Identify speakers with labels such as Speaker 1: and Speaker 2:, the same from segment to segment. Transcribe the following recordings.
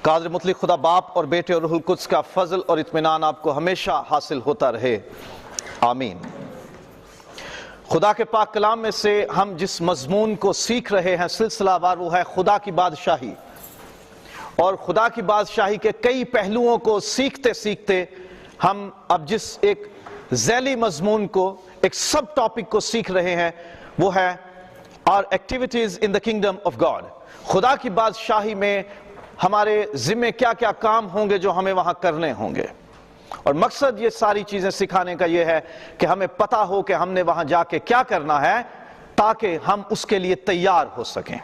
Speaker 1: قادر مطلق خدا باپ اور بیٹے اور روح القدس کا فضل اور اطمینان آپ کو ہمیشہ حاصل ہوتا رہے، آمین۔ خدا کے پاک کلام میں سے ہم جس مضمون کو سیکھ رہے ہیں سلسلہ وار، وہ ہے خدا کی بادشاہی، اور خدا کی بادشاہی کے کئی پہلوؤں کو سیکھتے سیکھتے ہم اب جس ایک ذیلی مضمون کو، ایک سب ٹاپک کو سیکھ رہے ہیں، وہ ہے our activities in the kingdom of God۔ خدا کی بادشاہی میں ہمارے ذمہ کیا کیا کام ہوں گے جو ہمیں وہاں کرنے ہوں گے، اور مقصد یہ ساری چیزیں سکھانے کا یہ ہے کہ ہمیں پتہ ہو کہ ہم نے وہاں جا کے کیا کرنا ہے تاکہ ہم اس کے لیے تیار ہو سکیں۔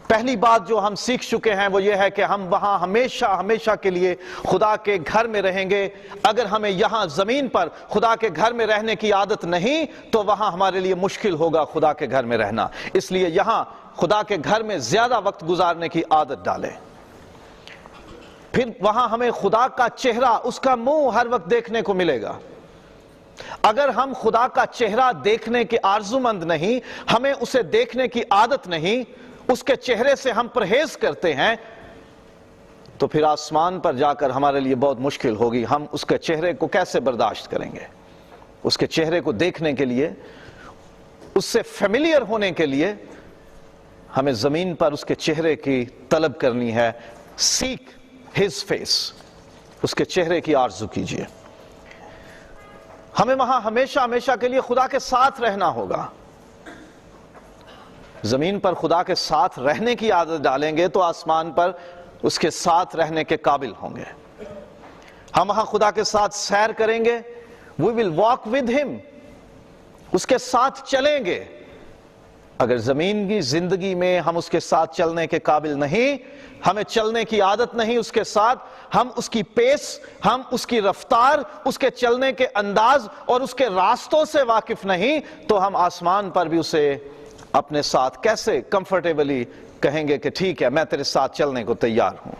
Speaker 1: پہلی بات جو ہم سیکھ چکے ہیں وہ یہ ہے کہ ہم وہاں ہمیشہ کے لیے خدا کے گھر میں رہیں گے۔ اگر ہمیں یہاں زمین پر خدا کے گھر میں رہنے کی عادت نہیں تو وہاں ہمارے لیے مشکل ہوگا خدا کے گھر میں رہنا، اس لیے یہاں خدا کے گھر میں زیادہ وقت گزارنے کی عادت ڈالیں۔ پھر وہاں ہمیں خدا کا چہرہ، اس کا منہ ہر وقت دیکھنے کو ملے گا۔ اگر ہم خدا کا چہرہ دیکھنے کے آرزومند نہیں، ہمیں اسے دیکھنے کی عادت نہیں، اس کے چہرے سے ہم پرہیز کرتے ہیں، تو پھر آسمان پر جا کر ہمارے لیے بہت مشکل ہوگی۔ ہم اس کے چہرے کو کیسے برداشت کریں گے؟ اس کے چہرے کو دیکھنے کے لیے، اس سے فیملیئر ہونے کے لیے ہمیں زمین پر اس کے چہرے کی طلب کرنی ہے۔ سیک ہز فیس، اس کے چہرے کی آرزو کیجئے۔ ہمیں وہاں ہمیشہ کے لیے خدا کے ساتھ رہنا ہوگا۔ زمین پر خدا کے ساتھ رہنے کی عادت ڈالیں گے تو آسمان پر اس کے ساتھ رہنے کے قابل ہوں گے۔ ہم وہاں خدا کے ساتھ سیر کریں گے، we will walk with him، اس کے ساتھ چلیں گے۔ اگر زمین کی زندگی میں ہم اس کے ساتھ چلنے کے قابل نہیں، ہمیں چلنے کی عادت نہیں اس کے ساتھ، ہم اس کی پیس، ہم اس کی رفتار، اس کے چلنے کے انداز اور اس کے راستوں سے واقف نہیں، تو ہم آسمان پر بھی اسے اپنے ساتھ کیسے کمفرٹیبلی کہیں گے کہ ٹھیک ہے میں تیرے ساتھ چلنے کو تیار ہوں؟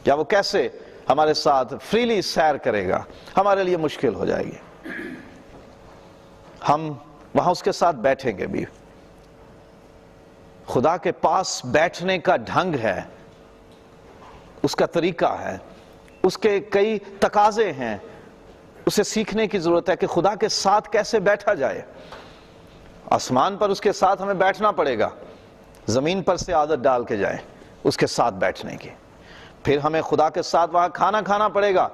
Speaker 1: یا وہ کیسے ہمارے ساتھ فریلی سیر کرے گا؟ ہمارے لیے مشکل ہو جائے گی۔ ہم وہاں اس کے ساتھ بیٹھیں گے بھی۔ خدا کے پاس بیٹھنے کا ڈھنگ ہے، اس کا طریقہ ہے، اس کے کئی تقاضے ہیں، اسے سیکھنے کی ضرورت ہے کہ خدا کے ساتھ کیسے بیٹھا جائے۔ آسمان پر اس کے ساتھ ہمیں بیٹھنا پڑے گا، زمین پر سے عادت ڈال کے جائیں اس کے ساتھ بیٹھنے کی۔ پھر ہمیں خدا کے ساتھ وہاں کھانا پڑے گا،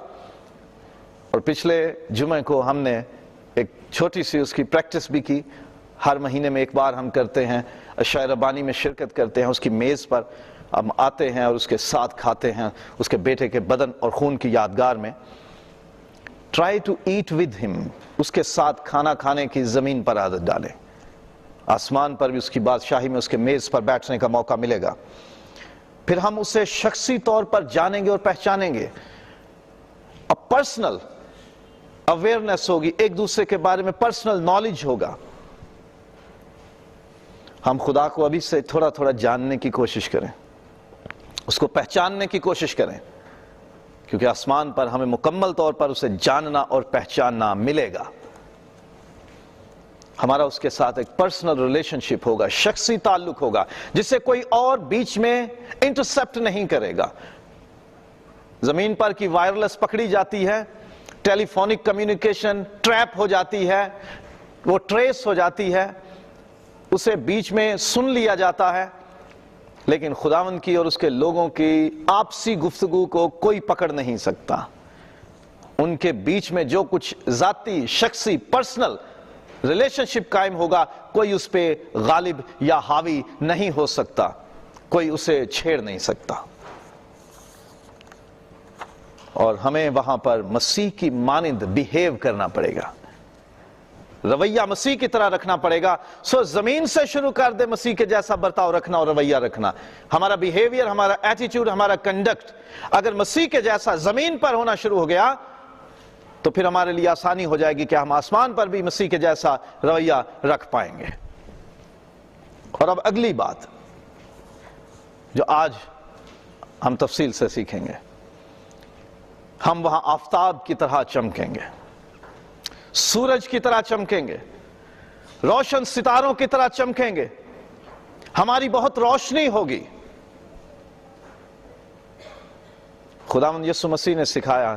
Speaker 1: اور پچھلے جمعے کو ہم نے ایک چھوٹی سی اس کی پریکٹس بھی کی۔ ہر مہینے میں ایک بار ہم کرتے ہیں، عشاء ربانی میں شرکت کرتے ہیں، اس کی میز پر ہم آتے ہیں اور اس کے ساتھ کھاتے ہیں، اس کے بیٹے کے بدن اور خون کی یادگار میں۔ ٹرائی ٹو ایٹ ود ہم، اس کے ساتھ کھانا کھانے کی زمین پر عادت ڈالیں۔ آسمان پر بھی اس کی بادشاہی میں اس کے میز پر بیٹھنے کا موقع ملے گا۔ پھر ہم اسے شخصی طور پر جانیں گے اور پہچانیں گے۔ اب پرسنل اویئرنس ہوگی، ایک دوسرے کے بارے میں پرسنل نالج ہوگا۔ ہم خدا کو ابھی سے تھوڑا جاننے کی کوشش کریں، اس کو پہچاننے کی کوشش کریں، کیونکہ آسمان پر ہمیں مکمل طور پر اسے جاننا اور پہچاننا ملے گا۔ ہمارا اس کے ساتھ ایک پرسنل ریلیشن شپ ہوگا، شخصی تعلق ہوگا، جس سے کوئی اور بیچ میں انٹرسپٹ نہیں کرے گا۔ زمین پر کی وائرلیس پکڑی جاتی ہے، ٹیلی فونک کمیونیکیشن ٹریپ ہو جاتی ہے، وہ ٹریس ہو جاتی ہے، اسے بیچ میں سن لیا جاتا ہے، لیکن خداوند کی اور اس کے لوگوں کی آپسی گفتگو کو کوئی پکڑ نہیں سکتا. ان کے بیچ میں جو کچھ ذاتی، شخصی، پرسنل ریلیشن شپ قائم ہوگا، کوئی اس پہ غالب یا حاوی نہیں ہو سکتا، کوئی اسے چھیڑ نہیں سکتا. اور ہمیں وہاں پر مسیح کی مانند بیہیو کرنا پڑے گا، رویہ مسیح کی طرح رکھنا پڑے گا. زمین سے شروع کر دے مسیح کے جیسا برتاؤ رکھنا اور رویہ رکھنا. ہمارا بیہیویئر، ہمارا ایٹیٹیوڈ، ہمارا کنڈکٹ اگر مسیح کے جیسا زمین پر ہونا شروع ہو گیا تو پھر ہمارے لیے آسانی ہو جائے گی کہ ہم آسمان پر بھی مسیح کے جیسا رویہ رکھ پائیں گے. اور اب اگلی بات جو آج ہم تفصیل سے سیکھیں گے، ہم وہاں آفتاب کی طرح چمکیں گے، سورج کی طرح چمکیں گے، روشن ستاروں کی طرح چمکیں گے. ہماری بہت روشنی ہوگی. خداوند یسوع مسیح نے سکھایا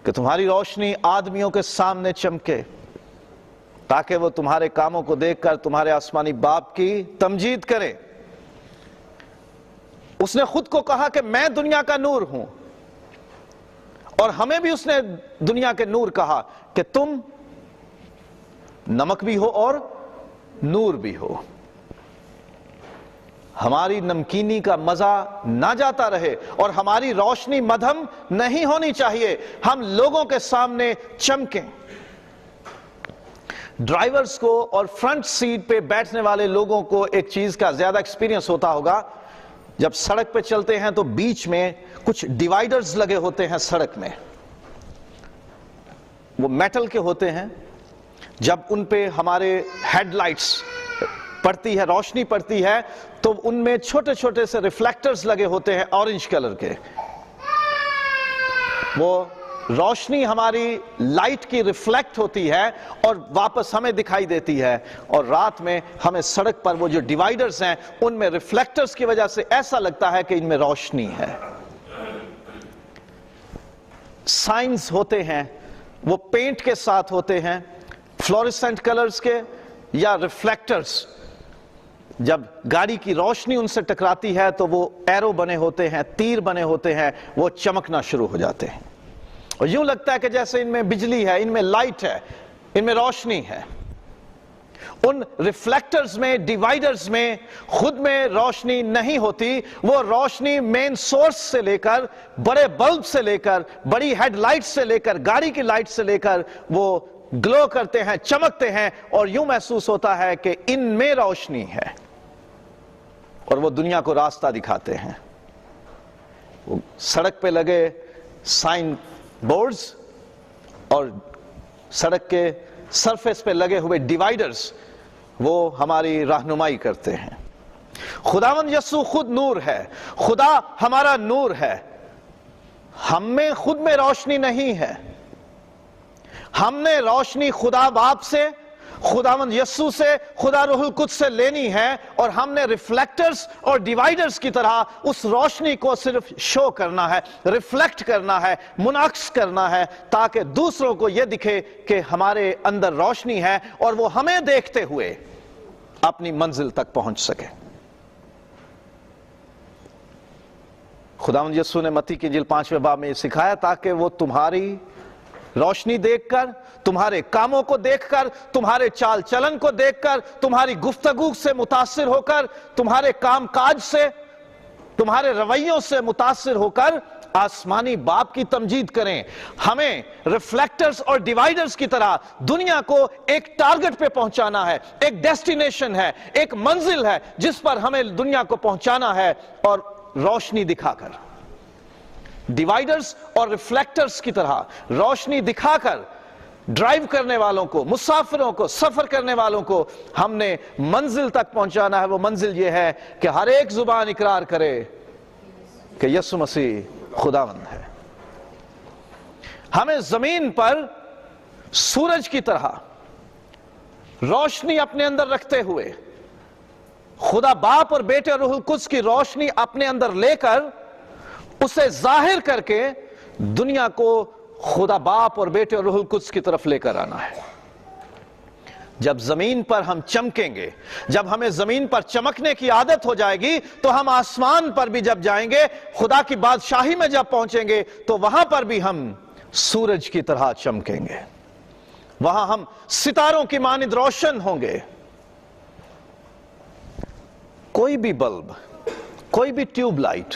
Speaker 1: کہ تمہاری روشنی آدمیوں کے سامنے چمکے تاکہ وہ تمہارے کاموں کو دیکھ کر تمہارے آسمانی باپ کی تمجید کریں. اس نے خود کو کہا کہ میں دنیا کا نور ہوں، اور ہمیں بھی اس نے دنیا کے نور کہا کہ تم نمک بھی ہو اور نور بھی ہو. ہماری نمکینی کا مزہ نہ جاتا رہے اور ہماری روشنی مدھم نہیں ہونی چاہیے. ہم لوگوں کے سامنے چمکیں. ڈرائیورز کو اور فرنٹ سیٹ پہ بیٹھنے والے لوگوں کو ایک چیز کا زیادہ ایکسپیرینس ہوتا ہوگا. جب سڑک پہ چلتے ہیں تو بیچ میں کچھ ڈیوائیڈرز لگے ہوتے ہیں سڑک میں، وہ میٹل کے ہوتے ہیں. جب ان پہ ہمارے ہیڈ لائٹس پڑتی ہے، روشنی پڑتی ہے، تو ان میں چھوٹے چھوٹے سے ریفلیکٹرز لگے ہوتے ہیں اورنج کلر کے. وہ روشنی ہماری لائٹ کی ریفلیکٹ ہوتی ہے اور واپس ہمیں دکھائی دیتی ہے. اور رات میں ہمیں سڑک پر وہ جو ڈیوائیڈرز ہیں ان میں ریفلیکٹرز کی وجہ سے ایسا لگتا ہے کہ ان میں روشنی ہے. سائنز ہوتے ہیں، وہ پینٹ کے ساتھ ہوتے ہیں، فلوریسنٹ کلرز کے یا ریفلیکٹرز. جب گاڑی کی روشنی ان سے ٹکراتی ہے تو وہ ایرو بنے ہوتے ہیں، تیر بنے ہوتے ہیں، وہ چمکنا شروع ہو جاتے ہیں اور یوں لگتا ہے کہ جیسے ان میں بجلی ہے، ان میں لائٹ ہے، ان میں روشنی ہے. ان ریفلیکٹرز میں، ڈیوائیڈرز میں خود میں روشنی نہیں ہوتی. وہ روشنی مین سورس سے لے کر، بڑے بلب سے لے کر، بڑی ہیڈ لائٹ سے لے کر، گاڑی کی لائٹ سے لے کر وہ گلو کرتے ہیں، چمکتے ہیں اور یوں محسوس ہوتا ہے کہ ان میں روشنی ہے اور وہ دنیا کو راستہ دکھاتے ہیں. وہ سڑک پہ لگے سائن بورڈز اور سڑک کے سرفیس پہ لگے ہوئے ڈیوائیڈرز وہ ہماری رہنمائی کرتے ہیں. خداوند یسوع خود نور ہے، خدا ہمارا نور ہے. ہم میں خود میں روشنی نہیں ہے. ہم نے روشنی خدا باپ سے، خداوند یسوع سے، خدا روح القدس سے لینی ہے اور ہم نے ریفلیکٹرز اور ڈیوائیڈرز کی طرح اس روشنی کو صرف شو کرنا ہے، ریفلیکٹ کرنا ہے، منعکس کرنا ہے تاکہ دوسروں کو یہ دکھے کہ ہمارے اندر روشنی ہے اور وہ ہمیں دیکھتے ہوئے اپنی منزل تک پہنچ سکے. خداوند یسوع نے متی کی انجیل 5ویں باب میں یہ سکھایا تاکہ وہ تمہاری روشنی دیکھ کر، تمہارے کاموں کو دیکھ کر، تمہارے چال چلن کو دیکھ کر، تمہاری گفتگو سے متاثر ہو کر، تمہارے کام کاج سے، تمہارے رویوں سے متاثر ہو کر آسمانی باپ کی تمجید کریں. ہمیں ریفلیکٹرز اور ڈیوائیڈرز کی طرح دنیا کو ایک ٹارگٹ پہ پہنچانا ہے، ایک ڈیسٹینیشن ہے، ایک منزل ہے جس پر ہمیں دنیا کو پہنچانا ہے اور روشنی دکھا کر، ڈیوائیڈرز اور ریفلیکٹرز کی طرح روشنی دکھا کر ڈرائیو کرنے والوں کو، مسافروں کو، سفر کرنے والوں کو ہم نے منزل تک پہنچانا ہے. وہ منزل یہ ہے کہ ہر ایک زبان اقرار کرے کہ یسوع مسیح خداوند ہے. ہمیں زمین پر سورج کی طرح روشنی اپنے اندر رکھتے ہوئے، خدا باپ اور بیٹے اور روح القدس کی روشنی اپنے اندر لے کر اسے ظاہر کر کے دنیا کو خدا باپ اور بیٹے اور روح القدس کی طرف لے کر آنا ہے. جب زمین پر ہم چمکیں گے، جب ہمیں زمین پر چمکنے کی عادت ہو جائے گی تو ہم آسمان پر بھی جب جائیں گے، خدا کی بادشاہی میں جب پہنچیں گے تو وہاں پر بھی ہم سورج کی طرح چمکیں گے، وہاں ہم ستاروں کی مانند روشن ہوں گے۔ کوئی بھی بلب، کوئی بھی ٹیوب لائٹ،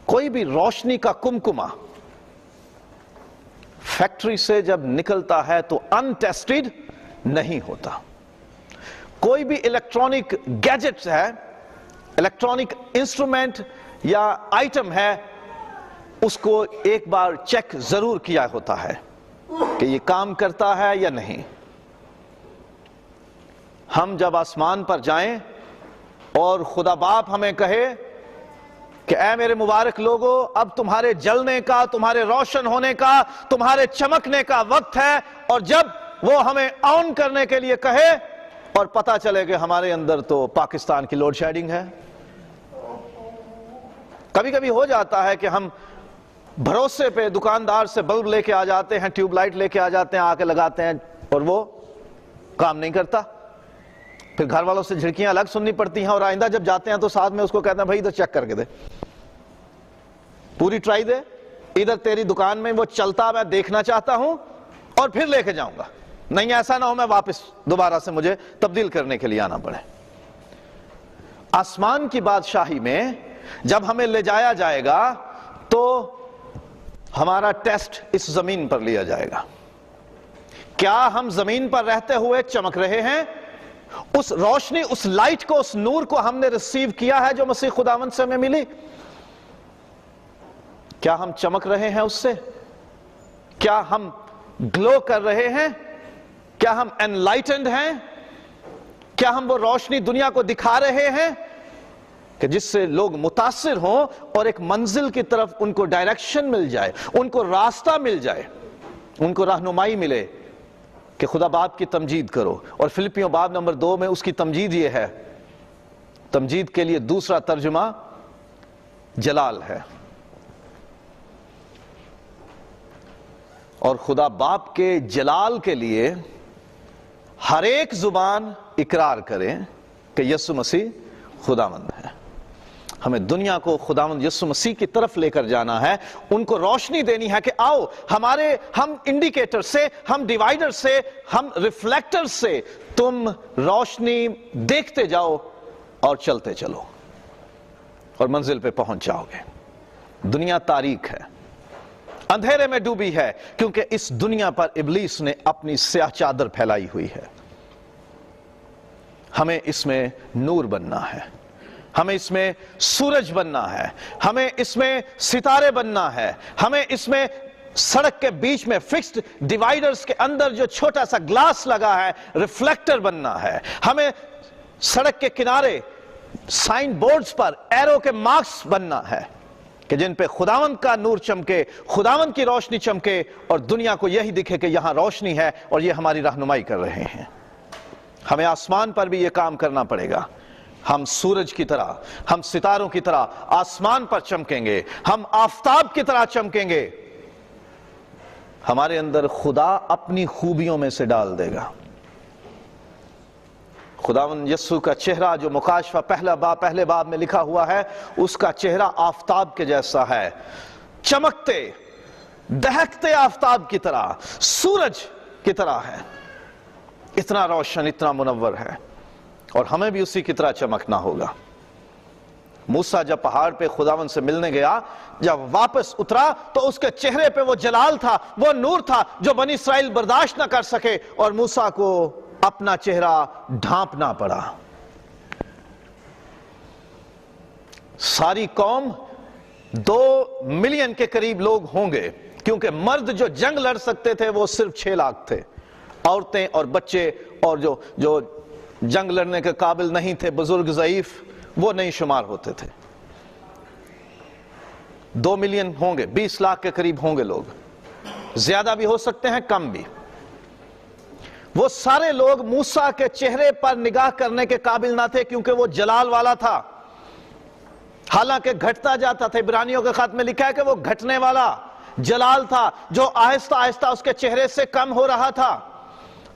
Speaker 1: کوئی بھی روشنی کا کمکمہ فیکٹری سے جب نکلتا ہے تو انٹیسٹڈ نہیں ہوتا۔ کوئی بھی الیکٹرانک گیجٹ ہے، الیکٹرانک انسٹرومنٹ یا آئٹم ہے، اس کو ایک بار چیک ضرور کیا ہوتا ہے کہ یہ کام کرتا ہے یا نہیں۔ ہم جب آسمان پر جائیں اور خدا باپ ہمیں کہے کہ اے میرے مبارک لوگو، اب تمہارے جلنے کا، تمہارے روشن ہونے کا، تمہارے چمکنے کا وقت ہے، اور جب وہ ہمیں آن کرنے کے لیے کہے اور پتہ چلے کہ ہمارے اندر تو پاکستان کی لوڈ شیڈنگ ہے۔ کبھی کبھی ہو جاتا ہے کہ ہم بھروسے پہ دکاندار سے بلب لے کے آ جاتے ہیں، ٹیوب لائٹ لے کے آ جاتے ہیں، آ کے لگاتے ہیں اور وہ کام نہیں کرتا۔ پھر گھر والوں سے جھڑکیاں الگ سننی پڑتی ہیں، اور آئندہ جب جاتے ہیں تو ساتھ میں اس کو کہتے ہیں بھائی ادھر چیک کر کے دے، پوری ٹرائی دے، ادھر تیری دکان میں وہ چلتا میں دیکھنا چاہتا ہوں اور پھر لے کے جاؤں گا، نہیں ایسا نہ ہو میں واپس دوبارہ سے مجھے تبدیل کرنے کے لیے آنا پڑے۔ آسمان کی بادشاہی میں جب ہمیں لے جایا جائے گا تو ہمارا ٹیسٹ اس زمین پر لیا جائے گا۔ کیا ہم زمین پر رہتے ہوئے چمک رہے ہیں؟ اس روشنی، اس لائٹ کو، اس نور کو ہم نے ریسیو کیا ہے جو مسیح خداوند سے ہمیں ملی؟ کیا ہم چمک رہے ہیں اس سے؟ کیا ہم گلو کر رہے ہیں؟ کیا ہم انلائٹنڈ ہیں؟ کیا ہم وہ روشنی دنیا کو دکھا رہے ہیں کہ جس سے لوگ متاثر ہوں اور ایک منزل کی طرف ان کو ڈائریکشن مل جائے، ان کو راستہ مل جائے، ان کو رہنمائی ملے کہ خدا باپ کی تمجید کرو؟ اور فلپیوں باب نمبر 2 میں اس کی تمجید یہ ہے، تمجید کے لیے دوسرا ترجمہ جلال ہے، اور خدا باپ کے جلال کے لیے ہر ایک زبان اقرار کرے کہ یسوع مسیح خداوند ہے۔ ہمیں دنیا کو خداوند یسوع مسیح کی طرف لے کر جانا ہے، ان کو روشنی دینی ہے کہ آؤ ہم انڈیکیٹر سے، ہم ڈیوائیڈر سے، ہم ریفلیکٹر سے تم روشنی دیکھتے جاؤ اور چلتے چلو اور منزل پہ پہنچ جاؤ گے۔ دنیا تاریک ہے، اندھیرے میں ڈوبی ہے، کیونکہ اس دنیا پر ابلیس نے اپنی سیاہ چادر پھیلائی ہوئی ہے۔ ہمیں اس میں نور بننا ہے، ہمیں اس میں سورج بننا ہے، ہمیں اس میں ستارے بننا ہے، ہمیں اس میں سڑک کے بیچ میں فکسڈ ڈیوائیڈرز کے اندر جو چھوٹا سا گلاس لگا ہے ریفلیکٹر بننا ہے، ہمیں سڑک کے کنارے سائن بورڈز پر ایرو کے مارکس بننا ہے کہ جن پہ خداوند کا نور چمکے، خداوند کی روشنی چمکے، اور دنیا کو یہی دکھے کہ یہاں روشنی ہے اور یہ ہماری رہنمائی کر رہے ہیں۔ ہمیں آسمان پر بھی یہ کام کرنا پڑے گا۔ ہم سورج کی طرح، ہم ستاروں کی طرح آسمان پر چمکیں گے، ہم آفتاب کی طرح چمکیں گے۔ ہمارے اندر خدا اپنی خوبیوں میں سے ڈال دے گا۔ خداوند یسوع کا چہرہ جو مکاشفہ پہلے باب میں لکھا ہوا ہے، اس کا چہرہ آفتاب کے جیسا ہے، چمکتے دہکتے آفتاب کی طرح، سورج کی طرح ہے، اتنا روشن، اتنا منور ہے، اور ہمیں بھی اسی کی طرح چمکنا ہوگا۔ موسیٰ جب پہاڑ پہ خداوند سے ملنے گیا، جب واپس اترا تو اس کے چہرے پہ وہ جلال تھا، وہ نور تھا جو بنی اسرائیل برداشت نہ کر سکے، اور موسیٰ کو اپنا چہرہ ڈھانپنا پڑا۔ ساری قوم 2 ملین کے قریب لوگ ہوں گے، کیونکہ مرد جو جنگ لڑ سکتے تھے وہ صرف 6 لاکھ تھے، عورتیں اور بچے اور جو جنگ لڑنے کے قابل نہیں تھے، بزرگ ضعیف، وہ نہیں شمار ہوتے تھے۔ 2 ملین ہوں گے، 20 لاکھ کے قریب ہوں گے لوگ، زیادہ بھی ہو سکتے ہیں، کم بھی۔ وہ سارے لوگ موسیٰ کے چہرے پر نگاہ کرنے کے قابل نہ تھے، کیونکہ وہ جلال والا تھا، حالانکہ گھٹتا جاتا تھا۔ عبرانیوں کے خط میں لکھا ہے کہ وہ گھٹنے والا جلال تھا جو آہستہ آہستہ اس کے چہرے سے کم ہو رہا تھا،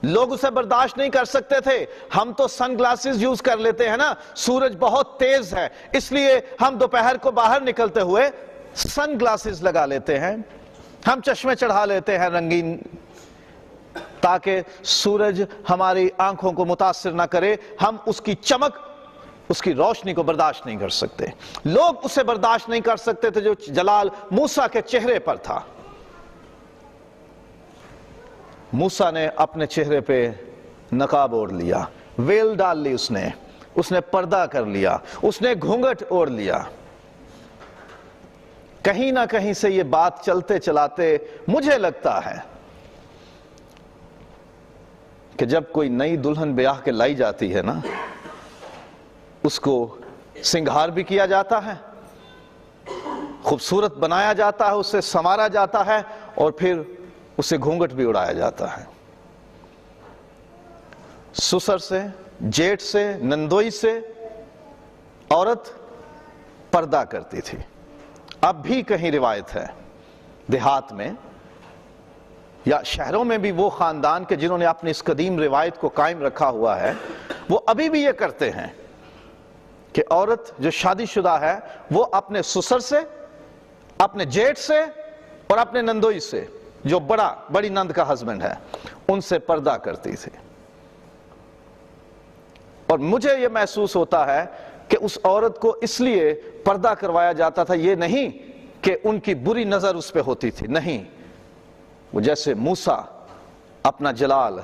Speaker 1: لوگ اسے برداشت نہیں کر سکتے تھے. ہم تو سن گلاسز یوز کر لیتے ہیں نا, سورج بہت تیز ہے اس لیے ہم دوپہر کو باہر نکلتے ہوئے سن گلاسز لگا لیتے ہیں, ہم چشمے چڑھا لیتے ہیں رنگین, تاکہ سورج ہماری آنکھوں کو متاثر نہ کرے. ہم اس کی چمک, اس کی روشنی کو برداشت نہیں کر سکتے. لوگ اسے برداشت نہیں کر سکتے تھے جو جلال موسیٰ کے چہرے پر تھا. موسیٰ نے اپنے چہرے پہ نقاب اوڑھ لیا, ویل ڈال لی, اس نے پردہ کر لیا, اس نے گھونگھٹ اوڑھ لیا. کہیں نہ کہیں سے یہ بات چلتے چلاتے مجھے لگتا ہے کہ جب کوئی نئی دلہن بیاہ کے لائی جاتی ہے نا, اس کو سنگھار بھی کیا جاتا ہے, خوبصورت بنایا جاتا ہے, اسے سنوارا جاتا ہے, اور پھر اسے گھونگھٹ بھی اڑایا جاتا ہے. سسر سے, جیٹ سے, نندوئی سے عورت پردہ کرتی تھی. اب بھی کہیں روایت ہے دیہات میں یا شہروں میں بھی وہ خاندان کے جنہوں نے اپنی اس قدیم روایت کو قائم رکھا ہوا ہے, وہ ابھی بھی یہ کرتے ہیں کہ عورت جو شادی شدہ ہے وہ اپنے سسر سے, اپنے جیٹ سے اور اپنے نندوئی سے, جو بڑی نند کا ہسبینڈ ہے, ان سے پردہ کرتی تھی. اور مجھے یہ محسوس ہوتا ہے کہ اس عورت کو اس لیے پردہ کروایا جاتا تھا, یہ نہیں کہ ان کی بری نظر اس پہ ہوتی تھی, نہیں, وہ جیسے موسیٰ اپنا جلال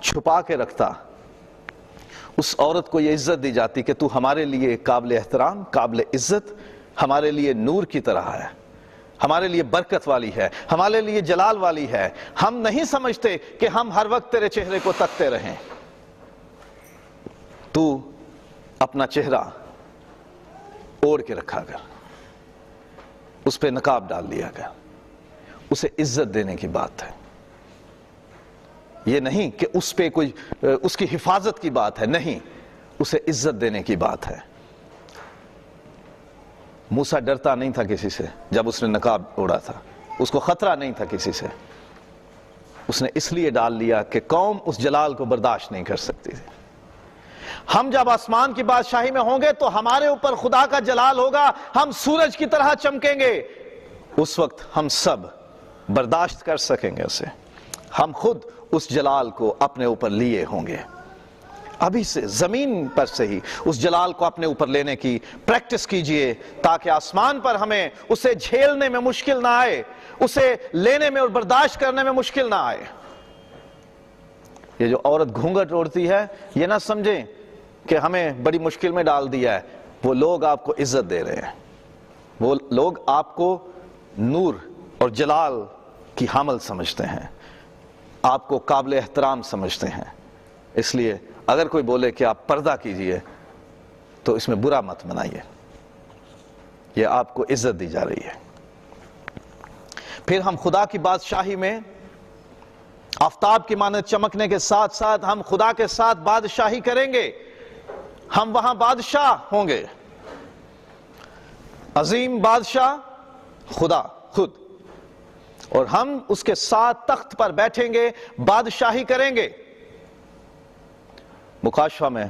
Speaker 1: چھپا کے رکھتا, اس عورت کو یہ عزت دی جاتی کہ تو ہمارے لیے قابل احترام, قابل عزت, ہمارے لیے نور کی طرح ہے, ہمارے لیے برکت والی ہے, ہمارے لیے جلال والی ہے. ہم نہیں سمجھتے کہ ہم ہر وقت تیرے چہرے کو تکتے رہیں. تو اپنا چہرہ اوڑھ کے رکھا کر, اس پہ نقاب ڈال لیا کر. اسے عزت دینے کی بات ہے, یہ نہیں کہ اس پہ کوئی اس کی حفاظت کی بات ہے, نہیں, اسے عزت دینے کی بات ہے. موسیٰ ڈرتا نہیں تھا کسی سے جب اس نے نقاب اوڑھا تھا, اس کو خطرہ نہیں تھا کسی سے. اس نے اس لیے ڈال لیا کہ قوم اس جلال کو برداشت نہیں کر سکتی تھی. ہم جب آسمان کی بادشاہی میں ہوں گے تو ہمارے اوپر خدا کا جلال ہوگا, ہم سورج کی طرح چمکیں گے. اس وقت ہم سب برداشت کر سکیں گے اسے, ہم خود اس جلال کو اپنے اوپر لیے ہوں گے. ابھی سے زمین پر سے ہی اس جلال کو اپنے اوپر لینے کی پریکٹس کیجئے, تاکہ آسمان پر ہمیں اسے جھیلنے میں مشکل نہ آئے, اسے لینے میں اور برداشت کرنے میں مشکل نہ آئے. یہ جو عورت گھونگھٹ اوڑھتی ہے, یہ نہ سمجھیں کہ ہمیں بڑی مشکل میں ڈال دیا ہے. وہ لوگ آپ کو عزت دے رہے ہیں, وہ لوگ آپ کو نور اور جلال کی حامل سمجھتے ہیں, آپ کو قابل احترام سمجھتے ہیں. اس لیے اگر کوئی بولے کہ آپ پردہ کیجئے تو اس میں برا مت منائیے, یہ آپ کو عزت دی جا رہی ہے. پھر ہم خدا کی بادشاہی میں آفتاب کی مانند چمکنے کے ساتھ ساتھ ہم خدا کے ساتھ بادشاہی کریں گے. ہم وہاں بادشاہ ہوں گے, عظیم بادشاہ خدا خود, اور ہم اس کے ساتھ تخت پر بیٹھیں گے, بادشاہی کریں گے. مکاشفہ میں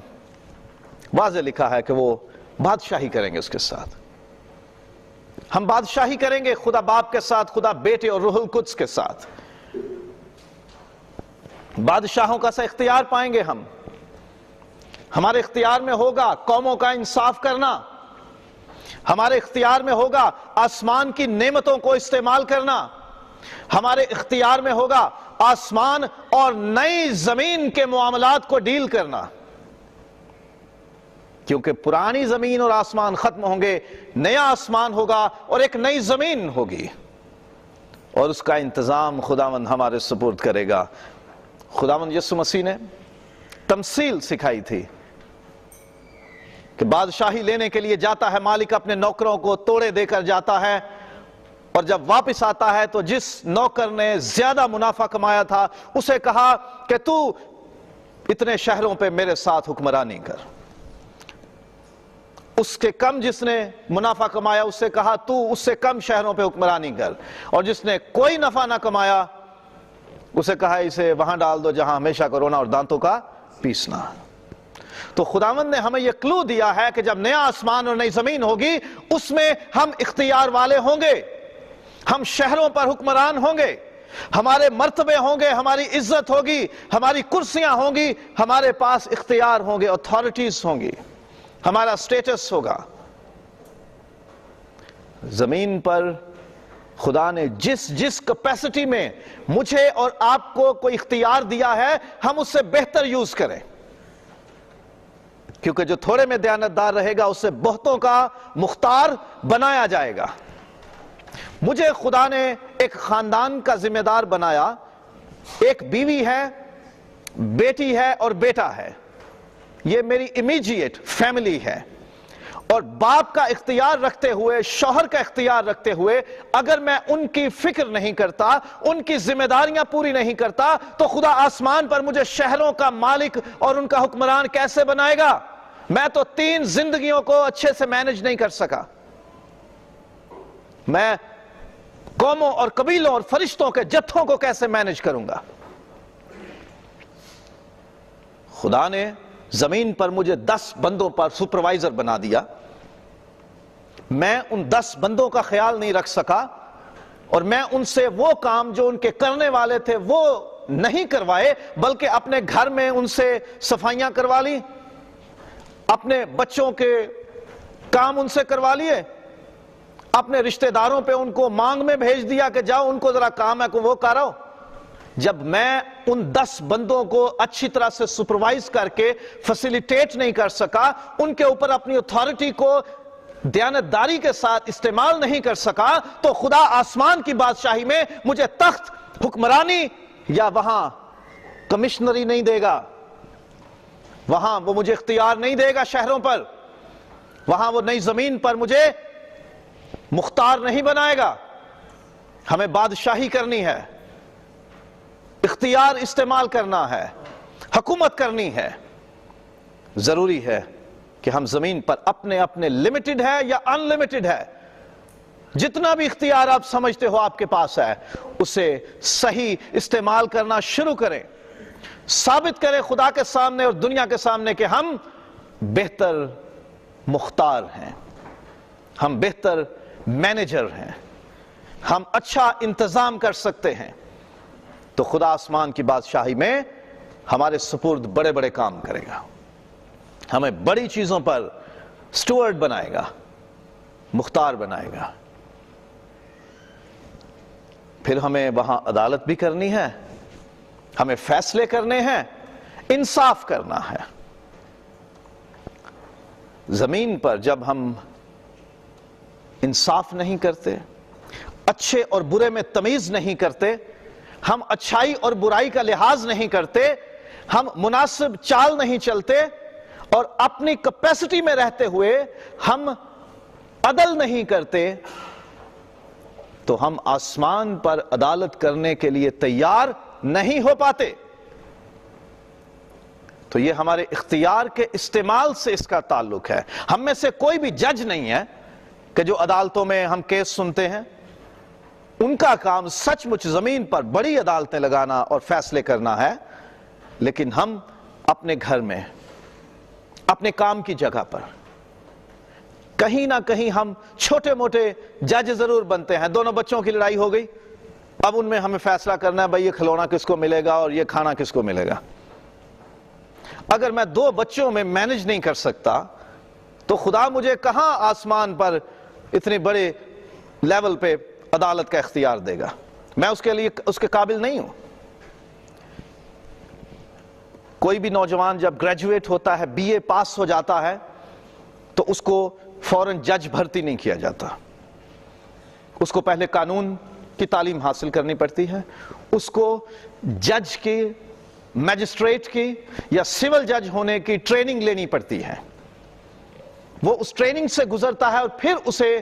Speaker 1: واضح لکھا ہے کہ وہ بادشاہی کریں گے اس کے ساتھ. ہم بادشاہی کریں گے خدا باپ کے ساتھ, خدا بیٹے اور روح القدس کے ساتھ. بادشاہوں کا سا اختیار پائیں گے ہم. ہمارے اختیار میں ہوگا قوموں کا انصاف کرنا, ہمارے اختیار میں ہوگا آسمان کی نعمتوں کو استعمال کرنا, ہمارے اختیار میں ہوگا آسمان اور نئی زمین کے معاملات کو ڈیل کرنا. کیونکہ پرانی زمین اور آسمان ختم ہوں گے, نیا آسمان ہوگا اور ایک نئی زمین ہوگی, اور اس کا انتظام خداوند ہمارے سپرد کرے گا. خداوند یسوع مسیح نے تمثیل سکھائی تھی کہ بادشاہی لینے کے لیے جاتا ہے مالک, اپنے نوکروں کو توڑے دے کر جاتا ہے, اور جب واپس آتا ہے تو جس نوکر نے زیادہ منافع کمایا تھا اسے کہا کہ تو اتنے شہروں پہ میرے ساتھ حکمرانی کر. اس کے کم جس نے منافع کمایا اس سے کہا تو اس سے کم شہروں پہ حکمرانی کر, اور جس نے کوئی نفع نہ کمایا اسے کہا اسے وہاں ڈال دو جہاں ہمیشہ کا رونا اور دانتوں کا پیسنا۔ تو خداوند نے ہمیں یہ کلو دیا ہے کہ جب نیا آسمان اور نئی زمین ہوگی اس میں ہم اختیار والے ہوں گے، ہم شہروں پر حکمران ہوں گے، ہمارے مرتبے ہوں گے، ہماری عزت ہوگی، ہماری کرسیاں ہوں گی، ہمارے پاس اختیار ہوں گے، اتھارٹیز ہوں گی، ہمارا سٹیٹس ہوگا۔ زمین پر خدا نے جس کیپیسٹی میں مجھے اور آپ کو کوئی اختیار دیا ہے ہم اس سے بہتر یوز کریں، کیونکہ جو تھوڑے میں دیانتدار رہے گا اس سے بہتوں کا مختار بنایا جائے گا۔ مجھے خدا نے ایک خاندان کا ذمہ دار بنایا، ایک بیوی ہے، بیٹی ہے اور بیٹا ہے، یہ میری امیجیٹ فیملی ہے، اور باپ کا اختیار رکھتے ہوئے، شوہر کا اختیار رکھتے ہوئے اگر میں ان کی فکر نہیں کرتا، ان کی ذمہ داریاں پوری نہیں کرتا تو خدا آسمان پر مجھے شہروں کا مالک اور ان کا حکمران کیسے بنائے گا؟ میں تو 3 زندگیوں کو اچھے سے مینج نہیں کر سکا، میں قوموں اور قبیلوں اور فرشتوں کے جتھوں کو کیسے مینج کروں گا؟ خدا نے زمین پر مجھے 10 بندوں پر سپروائزر بنا دیا، میں ان 10 بندوں کا خیال نہیں رکھ سکا، اور میں ان سے وہ کام جو ان کے کرنے والے تھے وہ نہیں کروائے، بلکہ اپنے گھر میں ان سے صفائیاں کروا لی، اپنے بچوں کے کام ان سے کروا لیے، اپنے رشتہ داروں پہ ان کو مانگ میں بھیج دیا کہ جاؤ ان کو ذرا کام ہے کو وہ کرو۔ جب میں ان 10 بندوں کو اچھی طرح سے سپروائز کر کے فیسیلیٹیٹ نہیں کر سکا، ان کے اوپر اپنی اتھارٹی کو دیانتداری کے ساتھ استعمال نہیں کر سکا، تو خدا آسمان کی بادشاہی میں مجھے تخت، حکمرانی یا وہاں کمشنری نہیں دے گا، وہاں وہ مجھے اختیار نہیں دے گا شہروں پر، وہاں وہ نئی زمین پر مجھے مختار نہیں بنائے گا۔ ہمیں بادشاہی کرنی ہے، اختیار استعمال کرنا ہے، حکومت کرنی ہے۔ ضروری ہے کہ ہم زمین پر اپنے لمیٹڈ ہے یا ان لمیٹڈ ہے، جتنا بھی اختیار آپ سمجھتے ہو آپ کے پاس ہے اسے صحیح استعمال کرنا شروع کریں، ثابت کریں خدا کے سامنے اور دنیا کے سامنے کہ ہم بہتر مختار ہیں، ہم بہتر مینیجر ہیں، ہم اچھا انتظام کر سکتے ہیں، تو خدا آسمان کی بادشاہی میں ہمارے سپرد بڑے بڑے کام کرے گا، ہمیں بڑی چیزوں پر سٹورڈ بنائے گا، مختار بنائے گا۔ پھر ہمیں وہاں عدالت بھی کرنی ہے، ہمیں فیصلے کرنے ہیں، انصاف کرنا ہے۔ زمین پر جب ہم انصاف نہیں کرتے، اچھے اور برے میں تمیز نہیں کرتے، ہم اچھائی اور برائی کا لحاظ نہیں کرتے، ہم مناسب چال نہیں چلتے، اور اپنی کیپیسٹی میں رہتے ہوئے ہم عدل نہیں کرتے، تو ہم آسمان پر عدالت کرنے کے لیے تیار نہیں ہو پاتے۔ تو یہ ہمارے اختیار کے استعمال سے اس کا تعلق ہے۔ ہم میں سے کوئی بھی جج نہیں ہے کہ جو عدالتوں میں ہم کیس سنتے ہیں، ان کا کام سچ مچ زمین پر بڑی عدالتیں لگانا اور فیصلے کرنا ہے، لیکن ہم اپنے گھر میں، اپنے کام کی جگہ پر کہیں نہ کہیں ہم چھوٹے موٹے جج ضرور بنتے ہیں۔ دونوں بچوں کی لڑائی ہو گئی، اب ان میں ہمیں فیصلہ کرنا ہے بھائی یہ کھلونا کس کو ملے گا اور یہ کھانا کس کو ملے گا۔ اگر میں 2 بچوں میں مینج نہیں کر سکتا تو خدا مجھے کہاں آسمان پر اتنے بڑے لیول پہ عدالت کا اختیار دے گا؟ میں اس کے لیے اس کے قابل نہیں ہوں۔ کوئی بھی نوجوان جب گریجویٹ ہوتا ہے، بی اے پاس ہو جاتا ہے، تو اس کو فوراً جج بھرتی نہیں کیا جاتا، اس کو پہلے قانون کی تعلیم حاصل کرنی پڑتی ہے، اس کو جج کی، میجسٹریٹ کی یا سول جج ہونے کی ٹریننگ لینی پڑتی ہے۔ وہ اس ٹریننگ سے گزرتا ہے اور پھر اسے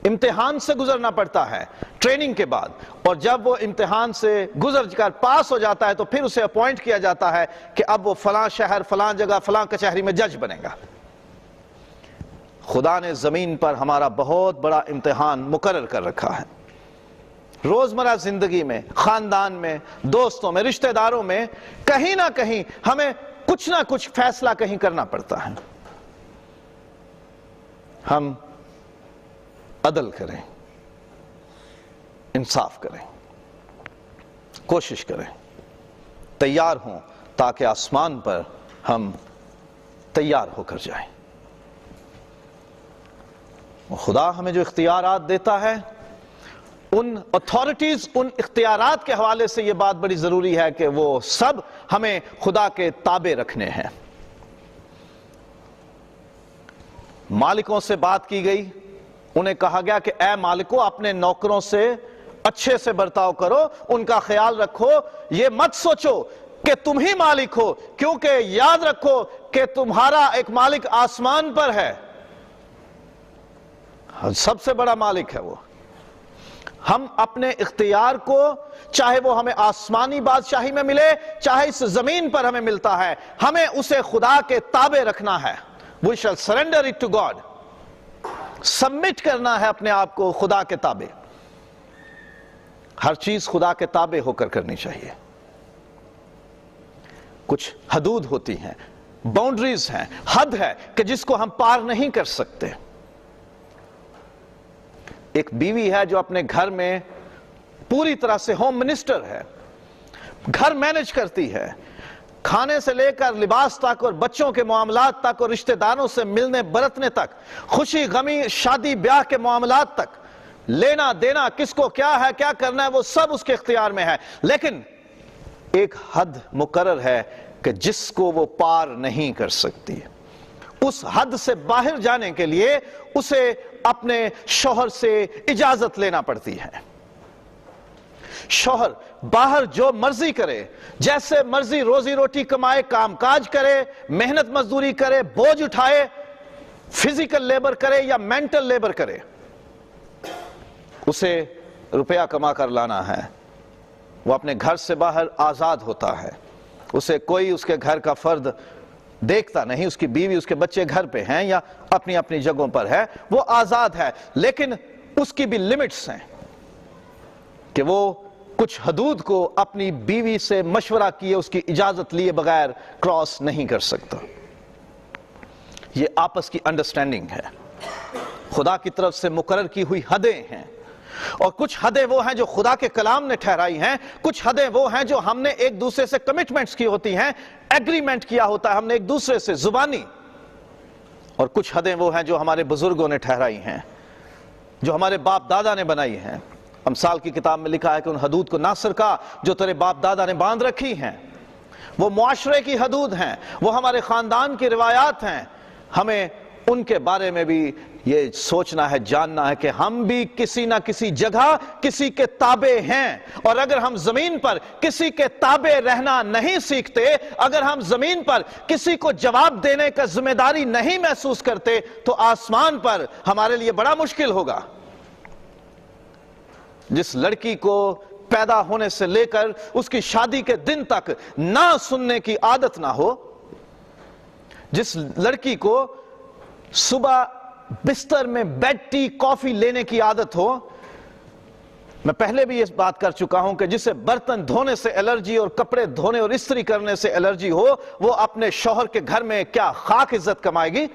Speaker 1: امتحان سے گزرنا پڑتا ہے ٹریننگ کے بعد، اور جب وہ امتحان سے گزر کر پاس ہو جاتا ہے تو پھر اسے اپوائنٹ کیا جاتا ہے کہ اب وہ فلاں شہر، فلاں جگہ، فلاں کچہری میں جج بنے گا۔ خدا نے زمین پر ہمارا بہت بڑا امتحان مقرر کر رکھا ہے۔ روزمرہ زندگی میں، خاندان میں، دوستوں میں، رشتہ داروں میں کہیں نہ کہیں ہمیں کچھ نہ کچھ فیصلہ کہیں کرنا پڑتا ہے. ہم عدل کریں، انصاف کریں، کوشش کریں، تیار ہوں تاکہ آسمان پر ہم تیار ہو کر جائیں. خدا ہمیں جو اختیارات دیتا ہے، ان اتھارٹیز، ان اختیارات کے حوالے سے یہ بات بڑی ضروری ہے کہ وہ سب ہمیں خدا کے تابع رکھنے ہیں. مالکوں سے بات کی گئی، انہیں کہا گیا کہ اے مالکوں اپنے نوکروں سے اچھے سے برتاؤ کرو، ان کا خیال رکھو، یہ مت سوچو کہ تم ہی مالک ہو، کیونکہ یاد رکھو کہ تمہارا ایک مالک آسمان پر ہے، سب سے بڑا مالک ہے وہ. ہم اپنے اختیار کو، چاہے وہ ہمیں آسمانی بادشاہی میں ملے چاہے اس زمین پر ہمیں ملتا ہے، ہمیں اسے خدا کے تابع رکھنا ہے. We shall surrender it to God. Submit کرنا ہے اپنے آپ کو خدا کے تابع. ہر چیز خدا کے تابع ہو کر کرنی چاہیے. کچھ حدود ہوتی ہیں، باؤنڈریز ہیں، حد ہے کہ جس کو ہم پار نہیں کر سکتے. ایک بیوی ہے جو اپنے گھر میں پوری طرح سے ہوم منسٹر ہے، گھر مینج کرتی ہے، کھانے سے لے کر لباس تک اور بچوں کے معاملات تک اور رشتہ داروں سے ملنے برتنے تک، خوشی غمی شادی بیاہ کے معاملات تک، لینا دینا، کس کو کیا ہے کیا کرنا ہے وہ سب اس کے اختیار میں ہے. لیکن ایک حد مقرر ہے کہ جس کو وہ پار نہیں کر سکتی. اس حد سے باہر جانے کے لیے اسے اپنے شوہر سے اجازت لینا پڑتی ہے. شوہر باہر جو مرضی کرے، جیسے مرضی روزی روٹی کمائے، کام کاج کرے، محنت مزدوری کرے، بوجھ اٹھائے، فزیکل لیبر کرے یا مینٹل لیبر کرے، اسے روپیہ کما کر لانا ہے. وہ اپنے گھر سے باہر آزاد ہوتا ہے. اسے کوئی اس کے گھر کا فرد دیکھتا نہیں، اس کی بیوی اس کے بچے گھر پہ ہیں یا اپنی اپنی جگہوں پر ہے، وہ آزاد ہے. لیکن اس کی بھی لمٹس ہیں کہ وہ کچھ حدود کو اپنی بیوی سے مشورہ کیے، اس کی اجازت لیے بغیر کراس نہیں کر سکتا. یہ آپس کی انڈرسٹینڈنگ ہے، خدا کی طرف سے مقرر کی ہوئی حدیں ہیں. اور کچھ حدیں وہ ہیں جو خدا کے کلام نے ٹھہرائی ہیں، کچھ حدیں وہ ہیں جو ہم نے ایک دوسرے سے کمٹمنٹس کی ہوتی ہیں، ایگریمنٹ کیا ہوتا ہے ہم نے ایک دوسرے سے زبانی. اور کچھ حدیں وہ ہیں جو ہمارے بزرگوں نے ٹھہرائی ہیں، جو ہمارے باپ دادا نے بنائی ہیں. امثال کی کتاب میں لکھا ہے کہ ان حدود کو نہ سرکا جو تیرے باپ دادا نے باندھ رکھی ہیں. وہ معاشرے کی حدود ہیں، وہ ہمارے خاندان کی روایات ہیں. ہمیں ان کے بارے میں بھی یہ سوچنا ہے، جاننا ہے کہ ہم بھی کسی نہ کسی جگہ کسی کے تابع ہیں. اور اگر ہم زمین پر کسی کے تابع رہنا نہیں سیکھتے، اگر ہم زمین پر کسی کو جواب دینے کا ذمہ داری نہیں محسوس کرتے، تو آسمان پر ہمارے لیے بڑا مشکل ہوگا. جس لڑکی کو پیدا ہونے سے لے کر اس کی شادی کے دن تک نہ سننے کی عادت نہ ہو، جس لڑکی کو صبح بستر میں بیڈ ٹی کافی لینے کی عادت ہو، میں پہلے بھی اس بات کر چکا ہوں کہ جسے برتن دھونے سے الرجی اور کپڑے دھونے اور استری کرنے سے الرجی ہو، وہ اپنے شوہر کے گھر میں کیا خاک عزت کمائے گی.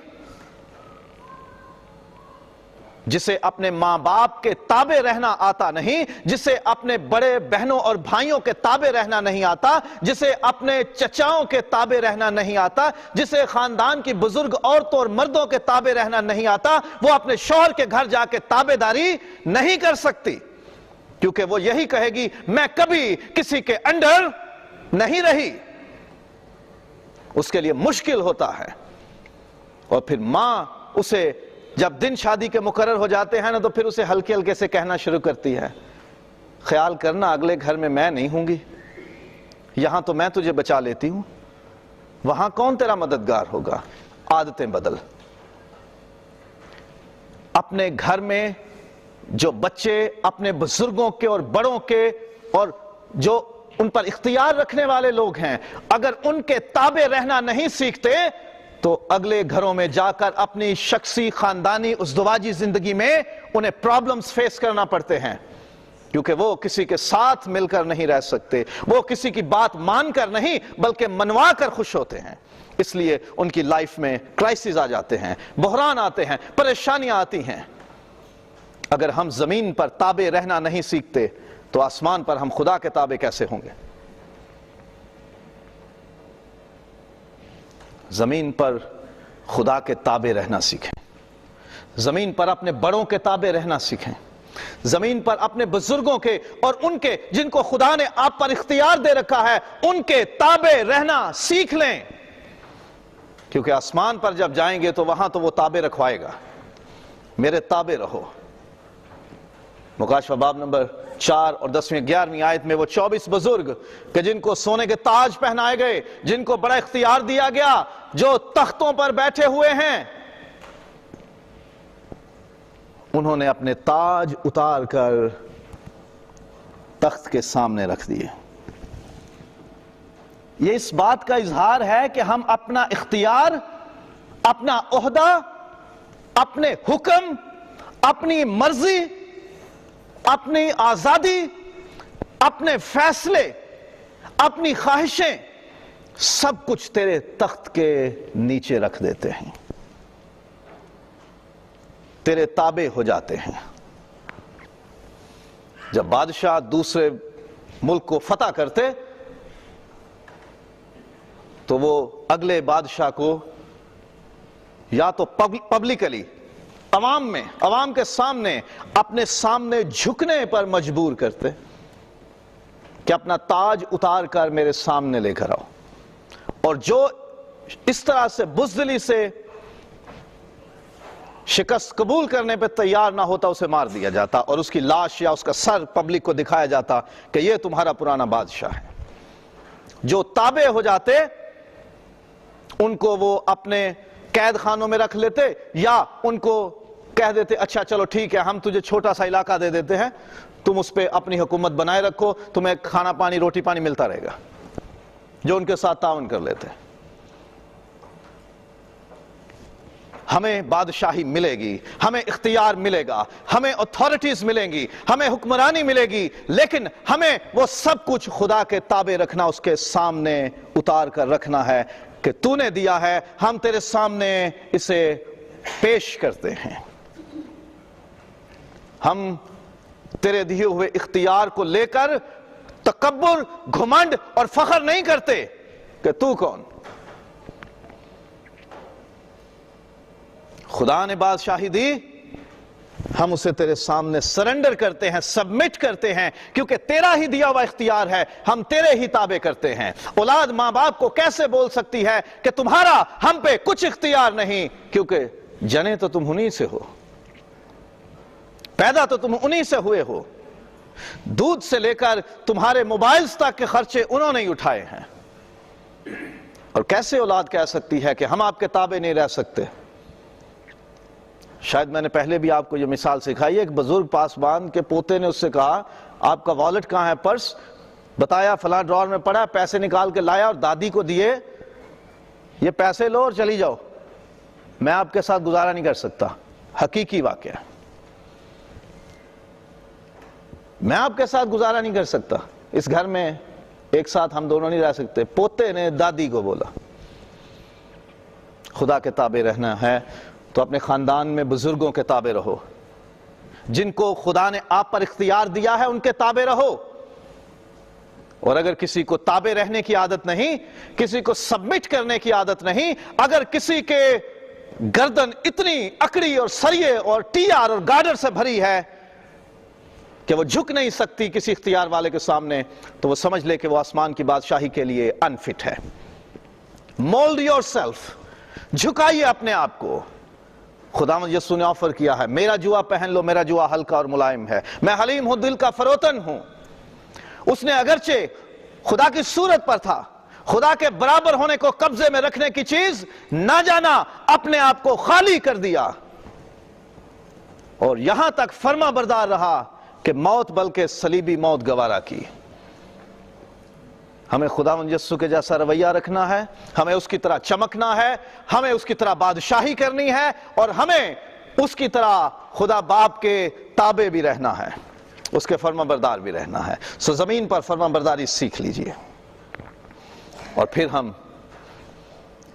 Speaker 1: جسے اپنے ماں باپ کے تابع رہنا آتا نہیں، جسے اپنے بڑے بہنوں اور بھائیوں کے تابع رہنا نہیں آتا، جسے اپنے چچاؤں کے تابع رہنا نہیں آتا، جسے خاندان کی بزرگ عورتوں اور مردوں کے تابع رہنا نہیں آتا، وہ اپنے شوہر کے گھر جا کے تابع داری نہیں کر سکتی. کیونکہ وہ یہی کہے گی میں کبھی کسی کے انڈر نہیں رہی. اس کے لیے مشکل ہوتا ہے. اور پھر ماں اسے جب دن شادی کے مقرر ہو جاتے ہیں نا، تو پھر اسے ہلکے ہلکے سے کہنا شروع کرتی ہے، خیال کرنا اگلے گھر میں میں نہیں ہوں گی، یہاں تو میں تجھے بچا لیتی ہوں، وہاں کون تیرا مددگار ہوگا. عادتیں بدل. اپنے گھر میں جو بچے اپنے بزرگوں کے اور بڑوں کے اور جو ان پر اختیار رکھنے والے لوگ ہیں، اگر ان کے تابع رہنا نہیں سیکھتے تو اگلے گھروں میں جا کر اپنی شخصی خاندانی ازدواجی زندگی میں انہیں پرابلمز فیس کرنا پڑتے ہیں. کیونکہ وہ کسی کے ساتھ مل کر نہیں رہ سکتے، وہ کسی کی بات مان کر نہیں بلکہ منوا کر خوش ہوتے ہیں، اس لیے ان کی لائف میں کرائسس آ جاتے ہیں، بحران آتے ہیں، پریشانیاں آتی ہیں۔ اگر ہم زمین پر تابع رہنا نہیں سیکھتے تو آسمان پر ہم خدا کے تابع کیسے ہوں گے؟ زمین پر خدا کے تابع رہنا سیکھیں، زمین پر اپنے بڑوں کے تابع رہنا سیکھیں، زمین پر اپنے بزرگوں کے اور ان کے جن کو خدا نے آپ پر اختیار دے رکھا ہے ان کے تابع رہنا سیکھ لیں، کیونکہ آسمان پر جب جائیں گے تو وہاں تو وہ تابع رکھوائے گا۔ میرے تابع رہو۔ مکاشفہ باب نمبر 4 اور 10ویں 11ویں آیت میں وہ 24 بزرگ کہ جن کو سونے کے تاج پہنائے گئے، جن کو بڑا اختیار دیا گیا، جو تختوں پر بیٹھے ہوئے ہیں، انہوں نے اپنے تاج اتار کر تخت کے سامنے رکھ دیے۔ یہ اس بات کا اظہار ہے کہ ہم اپنا اختیار، اپنا عہدہ، اپنے حکم، اپنی مرضی، اپنی آزادی، اپنے فیصلے، اپنی خواہشیں سب کچھ تیرے تخت کے نیچے رکھ دیتے ہیں، تیرے تابع ہو جاتے ہیں۔ جب بادشاہ دوسرے ملک کو فتح کرتے تو وہ اگلے بادشاہ کو یا تو پبلکلی عوام کے سامنے اپنے سامنے جھکنے پر مجبور کرتے کہ اپنا تاج اتار کر میرے سامنے لے کر آؤ، اور جو اس طرح سے بزدلی سے شکست قبول کرنے پہ تیار نہ ہوتا اسے مار دیا جاتا، اور اس کی لاش یا اس کا سر پبلک کو دکھایا جاتا کہ یہ تمہارا پرانا بادشاہ ہے۔ جو تابع ہو جاتے ان کو وہ اپنے قید خانوں میں رکھ لیتے، یا ان کو کہہ دیتے اچھا چلو ٹھیک ہے ہم تجھے چھوٹا سا علاقہ دے دیتے ہیں، تم اس پہ اپنی حکومت بنائے رکھو، تمہیں کھانا پانی روٹی پانی ملتا رہے گا، جو ان کے ساتھ تعاون کر لیتے۔ ہمیں بادشاہی ملے گی، ہمیں اختیار ملے گا، ہمیں اتھارٹیز ملیں گی، ہمیں حکمرانی ملے گی، لیکن ہمیں وہ سب کچھ خدا کے تابع رکھنا، اس کے سامنے اتار کر رکھنا ہے کہ تو نے دیا ہے، ہم تیرے سامنے اسے پیش کرتے ہیں۔ ہم تیرے دیے ہوئے اختیار کو لے کر تکبر، گھمنڈ اور فخر نہیں کرتے کہ تو کون۔ خدا نے بادشاہی دی، ہم اسے تیرے سامنے سرنڈر کرتے ہیں، سبمٹ کرتے ہیں، کیونکہ تیرا ہی دیا ہوا اختیار ہے، ہم تیرے ہی تابع کرتے ہیں۔ اولاد ماں باپ کو کیسے بول سکتی ہے کہ تمہارا ہم پہ کچھ اختیار نہیں، کیونکہ جنے تو تم انہی سے ہو، پیدا تو تم انہی سے ہوئے ہو، دودھ سے لے کر تمہارے موبائلز تک کے خرچے انہوں نے اٹھائے ہیں۔ اور کیسے اولاد کہہ سکتی ہے کہ ہم آپ کے تابع نہیں رہ سکتے؟ شاید میں نے پہلے بھی آپ کو یہ مثال سکھائی ہے، ایک بزرگ پاسبان کے پوتے نے اس سے کہا آپ کا والٹ کہاں ہے، پرس بتایا فلاں ڈرار میں پڑا، پیسے نکال کے لایا اور دادی کو دیے، یہ پیسے لو اور چلی جاؤ، میں آپ کے ساتھ گزارا نہیں کر سکتا۔ حقیقی واقعہ، میں آپ کے ساتھ گزارا نہیں کر سکتا، اس گھر میں ایک ساتھ ہم دونوں نہیں رہ سکتے۔ پوتے نے دادی کو بولا خدا کے تابع رہنا ہے تو اپنے خاندان میں بزرگوں کے تابع رہو، جن کو خدا نے آپ پر اختیار دیا ہے ان کے تابع رہو۔ اور اگر کسی کو تابع رہنے کی عادت نہیں، کسی کو سبمٹ کرنے کی عادت نہیں، اگر کسی کے گردن اتنی اکڑی اور سریے اور ٹی آر اور گارڈر سے بھری ہے کہ وہ جھک نہیں سکتی کسی اختیار والے کے سامنے، تو وہ سمجھ لے کہ وہ آسمان کی بادشاہی کے لیے انفٹ ہے۔ مولڈ یور سیلف، جھکائیے اپنے آپ کو۔ خداوند یسوع نے آفر کیا ہے، میرا جوا پہن لو، میرا جوا ہلکا اور ملائم ہے، میں حلیم ہوں، دل کا فروتن ہوں۔ اس نے اگرچہ خدا کی صورت پر تھا، خدا کے برابر ہونے کو قبضے میں رکھنے کی چیز نہ جانا، اپنے آپ کو خالی کر دیا، اور یہاں تک فرما بردار رہا کہ موت بلکہ صلیبی موت گوارا کی۔ ہمیں خداوند یسوع کے جیسا رویہ رکھنا ہے، ہمیں اس کی طرح چمکنا ہے، ہمیں اس کی طرح بادشاہی کرنی ہے، اور ہمیں اس کی طرح خدا باپ کے تابع بھی رہنا ہے۔ اس کے فرما بردار بھی رہنا ہے. سو زمین پر فرما برداری سیکھ لیجئے اور پھر ہم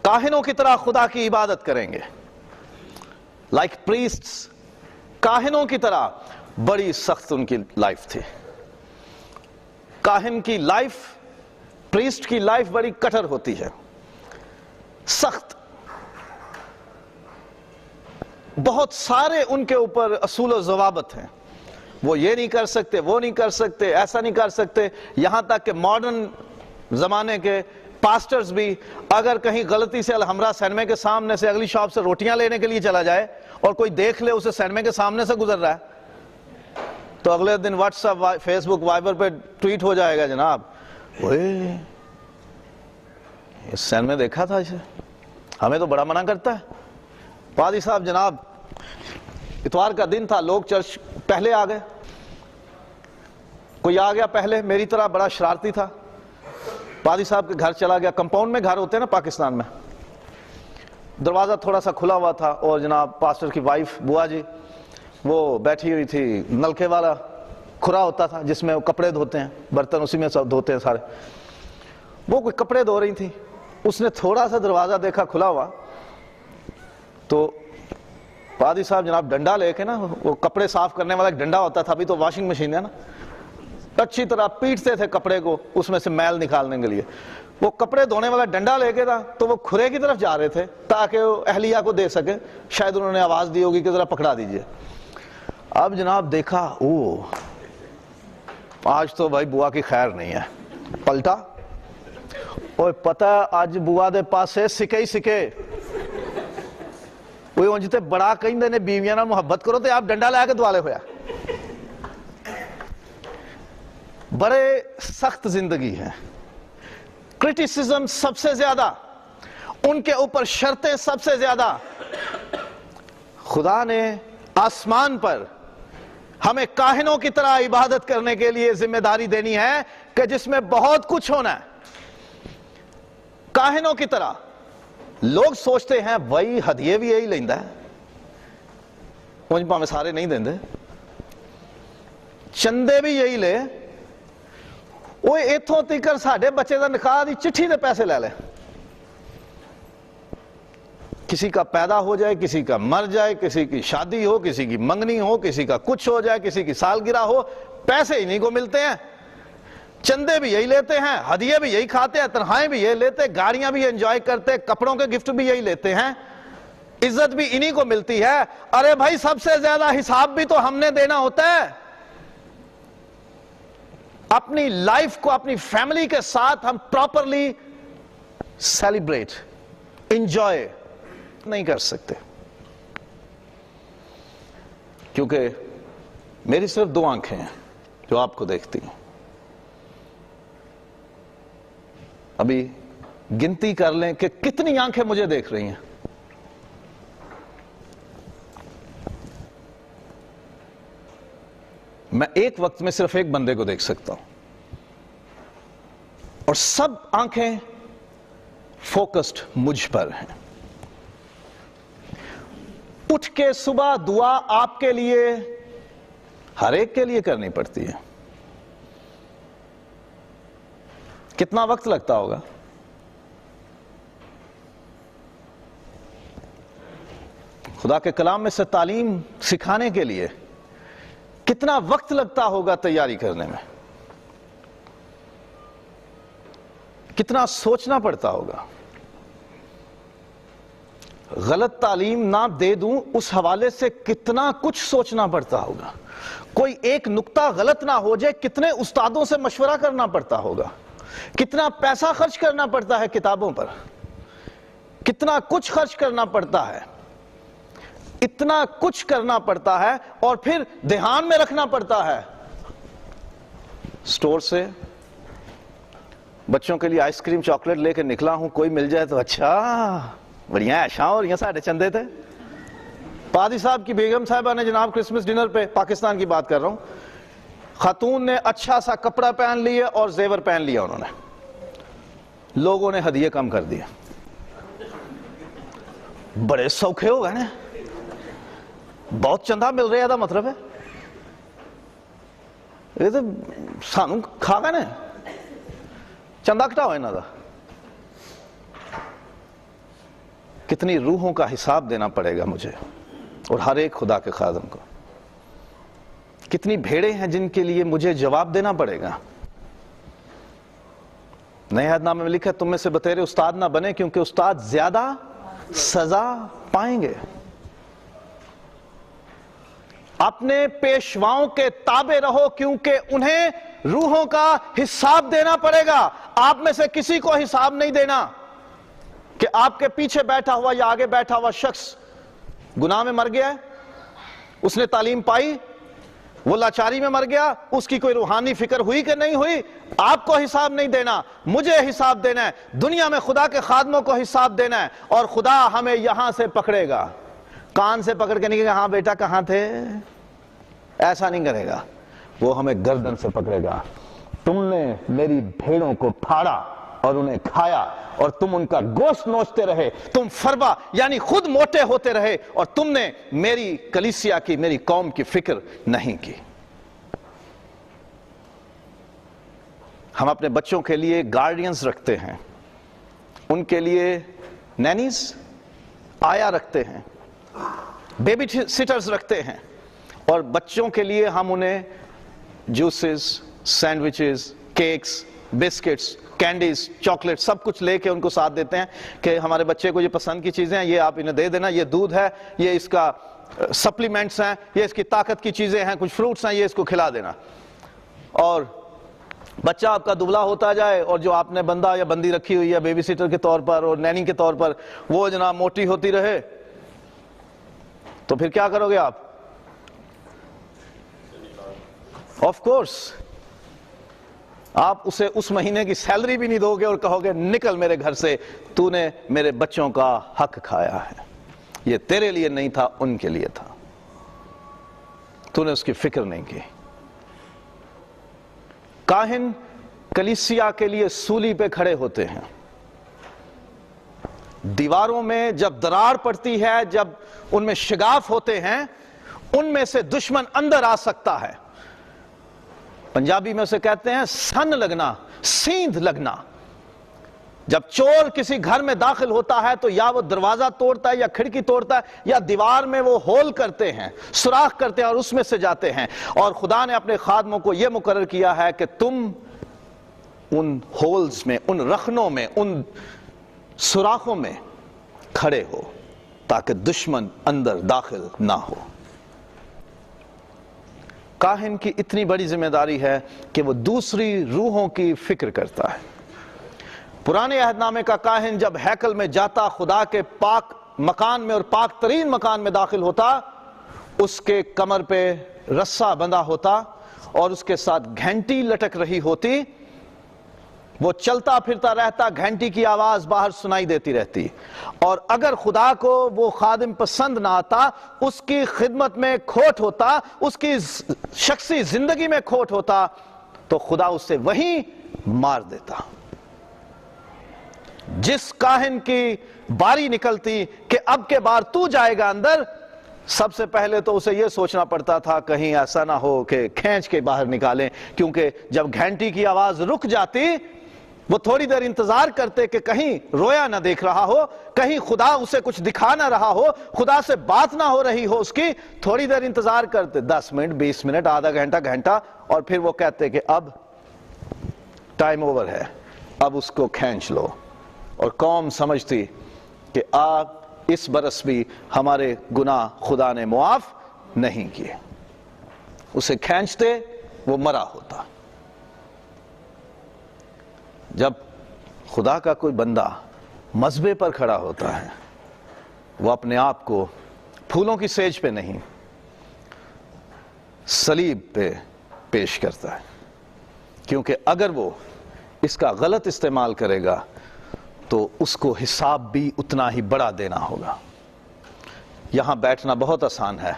Speaker 1: کاہنوں کی طرح خدا کی عبادت کریں گے. لائک پریسٹس, کاہنوں کی طرح. بڑی سخت ان کی لائف تھی. کاہن کی لائف, پریسٹ کی لائف بڑی کٹر ہوتی ہے, سخت. بہت سارے ان کے اوپر اصول و ضوابط ہیں. وہ یہ نہیں کر سکتے, وہ نہیں کر سکتے, ایسا نہیں کر سکتے. یہاں تک کہ ماڈرن زمانے کے پاسٹرز بھی اگر کہیں غلطی سے الحمرا سینمے کے سامنے سے اگلی شاپ سے روٹیاں لینے کے لیے چلا جائے اور کوئی دیکھ لے اسے سینمے کے سامنے سے گزر رہا ہے, تو اگلے دن واٹس ایپ, فیس بک, وائبر پہ ٹویٹ ہو جائے گا, جناب اوئے اس سینمے دیکھا تھا اسے, ہمیں تو بڑا منع کرتا ہے. پادری صاحب جناب اتوار کا دن تھا, لوگ چرچ پہلے آ گئے. کوئی آ گیا پہلے, میری طرح بڑا شرارتی تھا, پادری صاحب کے گھر چلا گیا. کمپاؤنڈ میں گھر ہوتے ہیں نا پاکستان میں. دروازہ تھوڑا سا کھلا ہوا تھا اور جناب پاسٹر کی وائف بوا جی وہ بیٹھی ہوئی تھی. نلکے والا کھرا ہوتا تھا جس میں وہ کپڑے دھوتے ہیں, برتن اسی میں سب دھوتے ہیں سارے. وہ کوئی کپڑے دھو رہی تھی, اس نے تھوڑا سا دروازہ دیکھا کھلا ہوا, تو پادری صاحب جناب ڈنڈا لے کے نا, وہ کپڑے صاف کرنے والا ایک ڈنڈا ہوتا تھا, ابھی تو واشنگ مشین ہے نا, اچھی طرح پیٹتے تھے کپڑے کو اس میں سے میل نکالنے کے لیے. وہ کپڑے دھونے والا ڈنڈا لے کے تھا, تو وہ کھرے کی طرف جا رہے تھے تاکہ وہ اہلیہ کو دے سکے. شاید انہوں نے آواز دی ہوگی کہ ذرا پکڑا دیجئے. اب جناب دیکھا, او آج تو بھائی بوا کی خیر نہیں ہے. پلٹا, اور پتہ آج بوا دے پاسے سکے ہی سکے. وہ انجتے بڑا کہیں نے بیویاں نہ محبت کرو تو آپ ڈنڈا لے کے دوالے ہویا. بڑے سخت زندگی ہے. کرٹیسزم سب سے زیادہ, ان کے اوپر شرطیں سب سے زیادہ. خدا نے آسمان پر ہمیں کاہنوں کی طرح عبادت کرنے کے لیے ذمہ داری دینی ہے کہ جس میں بہت کچھ ہونا ہے. کاہنوں کی طرح. لوگ سوچتے ہیں بھائی ہدیے بھی یہی لیندہ ہے, مجھ پاں میں سارے نہیں دیندے, چندے بھی یہی لے. وہ ایتھوں تیکر ساڑھے بچے دا نکاح دی چٹھی دے پیسے لے لے. کسی کا پیدا ہو جائے, کسی کا مر جائے, کسی کی شادی ہو, کسی کی منگنی ہو, کسی کا کچھ ہو جائے, کسی کی سالگرہ ہو, پیسے انہی کو ملتے ہیں. چندے بھی یہی لیتے ہیں, ہدیے بھی یہی کھاتے ہیں, تنخواہیں بھی یہی لیتے, گاڑیاں بھی انجوائے کرتے, کپڑوں کے گفٹ بھی یہی لیتے ہیں, عزت بھی انہی کو ملتی ہے. ارے بھائی سب سے زیادہ حساب بھی تو ہم نے دینا ہوتا ہے. اپنی لائف کو اپنی فیملی کے ساتھ ہم پراپرلی سیلیبریٹ, انجوائے نہیں کر سکتے, کیونکہ میری صرف 2 آنکھیں ہیں جو آپ کو دیکھتی ہیں. ابھی گنتی کر لیں کہ کتنی آنکھیں مجھے دیکھ رہی ہیں. میں ایک وقت میں صرف ایک بندے کو دیکھ سکتا ہوں, اور سب آنکھیں فوکسڈ مجھ پر ہیں. اٹھ کے صبح دعا آپ کے لیے, ہر ایک کے لیے کرنی پڑتی ہے. کتنا وقت لگتا ہوگا؟ خدا کے کلام میں سے تعلیم سکھانے کے لیے کتنا وقت لگتا ہوگا تیاری کرنے میں, کتنا سوچنا پڑتا ہوگا. غلط تعلیم نہ دے دوں اس حوالے سے کتنا کچھ سوچنا پڑتا ہوگا. کوئی ایک نقطہ غلط نہ ہو جائے, کتنے استادوں سے مشورہ کرنا پڑتا ہوگا, کتنا پیسہ خرچ کرنا پڑتا ہے کتابوں پر, کتنا کچھ خرچ کرنا پڑتا ہے, اتنا کچھ کرنا پڑتا ہے, اور پھر دھیان میں رکھنا پڑتا ہے. سٹور سے بچوں کے لیے آئس کریم چاکلیٹ لے کے نکلا ہوں, کوئی مل جائے تو اچھا بڑھیا ایشاں اور یہ ساڑھے چندے تھے. پادری صاحب کی بیگم صاحبہ نے جناب کرسمس ڈنر پہ, پاکستان کی بات کر رہا ہوں, خاتون نے اچھا سا کپڑا پہن لیا اور زیور پہن لیا انہوں نے. لوگوں نے ہدیے کم کر دیا. بڑے سوکھے ہو گئے نا, بہت چندہ مل رہا ہے, مطلب ہے یہ تو سانو کھا گئے نا چندہ کٹا ہوئے نا دا کتنی روحوں کا حساب دینا پڑے گا مجھے اور ہر ایک خدا کے خادم کو. کتنی بھیڑیں ہیں جن کے لیے مجھے جواب دینا پڑے گا. نئے عہد نامے میں لکھا ہے تم میں سے بتیرے استاد نہ بنے کیونکہ استاد زیادہ سزا پائیں گے. اپنے پیشواؤں کے تابع رہو کیونکہ انہیں روحوں کا حساب دینا پڑے گا. آپ میں سے کسی کو حساب نہیں دینا کہ آپ کے پیچھے بیٹھا ہوا یا آگے بیٹھا ہوا شخص گناہ میں مر گیا ہے, اس نے تعلیم پائی, وہ لاچاری میں مر گیا, اس کی کوئی روحانی فکر ہوئی کہ نہیں ہوئی, آپ کو حساب نہیں دینا, مجھے حساب دینا ہے. دنیا میں خدا کے خادموں کو حساب دینا ہے اور خدا ہمیں یہاں سے پکڑے گا, کان سے پکڑ کے نہیں کہے ہاں بیٹا کہاں تھے, ایسا نہیں کرے گا. وہ ہمیں گردن سے پکڑے گا. تم نے میری بھیڑوں کو پھاڑا اور انہیں کھایا اور تم ان کا گوشت نوچتے رہے, تم فربا یعنی خود موٹے ہوتے رہے اور تم نے میری کلیسیا کی, میری قوم کی فکر نہیں کی. ہم اپنے بچوں کے لیے گارڈینز رکھتے ہیں, ان کے لیے نینیز آیا رکھتے ہیں, بیبی سٹرز رکھتے ہیں, اور بچوں کے لیے ہم انہیں juices, sandwiches, cakes, biscuits, candies, chocolate سب کچھ لے کے ان کو ساتھ دیتے ہیں کہ ہمارے بچے کو یہ پسند کی چیزیں ہیں, یہ آپ انہیں دے دینا, یہ دودھ ہے, یہ اس کا سپلیمنٹس ہیں, یہ اس کی طاقت کی چیزیں ہیں, کچھ فروٹس ہیں, یہ اس کو کھلا دینا. اور بچہ آپ کا دبلا ہوتا جائے اور جو آپ نے بندہ یا بندی رکھی ہوئی ہے بیبی سیٹر کے طور پر اور نینی کے طور پر وہ جناب موٹی ہوتی رہے, تو پھر کیا کرو گے آپ؟ آف کورس آپ اسے اس مہینے کی سیلری بھی نہیں دو گے اور کہو گے نکل میرے گھر سے, تو نے میرے بچوں کا حق کھایا ہے, یہ تیرے لیے نہیں تھا ان کے لیے تھا, تو نے اس کی فکر نہیں کی. کاہن کلیسیا کے لیے سولی پہ کھڑے ہوتے ہیں. دیواروں میں جب دراڑ پڑتی ہے, جب ان میں شگاف ہوتے ہیں, ان میں سے دشمن اندر آ سکتا ہے. پنجابی میں اسے کہتے ہیں سن لگنا, سیندھ لگنا. جب چور کسی گھر میں داخل ہوتا ہے تو یا وہ دروازہ توڑتا ہے یا کھڑکی توڑتا ہے یا دیوار میں وہ ہول کرتے ہیں, سوراخ کرتے ہیں اور اس میں سے جاتے ہیں. اور خدا نے اپنے خادموں کو یہ مقرر کیا ہے کہ تم ان ہولز میں, ان رخنوں میں, ان سوراخوں میں کھڑے ہو تاکہ دشمن اندر داخل نہ ہو. کاہن کی اتنی بڑی ذمہ داری ہے کہ وہ دوسری روحوں کی فکر کرتا ہے. پرانے عہد نامے کا کاہن جب ہیکل میں جاتا, خدا کے پاک مکان میں اور پاک ترین مکان میں داخل ہوتا, اس کے کمر پہ رسہ بندھا ہوتا اور اس کے ساتھ گھنٹی لٹک رہی ہوتی. وہ چلتا پھرتا رہتا, گھنٹی کی آواز باہر سنائی دیتی رہتی. اور اگر خدا کو وہ خادم پسند نہ آتا, اس کی خدمت میں کھوٹ ہوتا, اس کی شخصی زندگی میں کھوٹ ہوتا, تو خدا اسے وہیں مار دیتا. جس کاہن کی باری نکلتی کہ اب کے بار تو جائے گا اندر, سب سے پہلے تو اسے یہ سوچنا پڑتا تھا کہیں ایسا نہ ہو کہ کھینچ کے باہر نکالیں, کیونکہ جب گھنٹی کی آواز رک جاتی وہ تھوڑی دیر انتظار کرتے کہ کہیں رویا نہ دیکھ رہا ہو, کہیں خدا اسے کچھ دکھا نہ رہا ہو, خدا سے بات نہ ہو رہی ہو اس کی. تھوڑی دیر انتظار کرتے, 10 منٹ, 20 منٹ, آدھا گھنٹہ, اور پھر وہ کہتے کہ اب ٹائم اوور ہے, اب اس کو کھینچ لو. اور قوم سمجھتی کہ آپ اس برس بھی ہمارے گناہ خدا نے معاف نہیں کیے. اسے کھینچتے, وہ مرا ہوتا. جب خدا کا کوئی بندہ مذبے پر کھڑا ہوتا ہے, وہ اپنے آپ کو پھولوں کی سیج پہ نہیں, صلیب پہ پیش کرتا ہے. کیونکہ اگر وہ اس کا غلط استعمال کرے گا تو اس کو حساب بھی اتنا ہی بڑا دینا ہوگا. یہاں بیٹھنا بہت آسان ہے,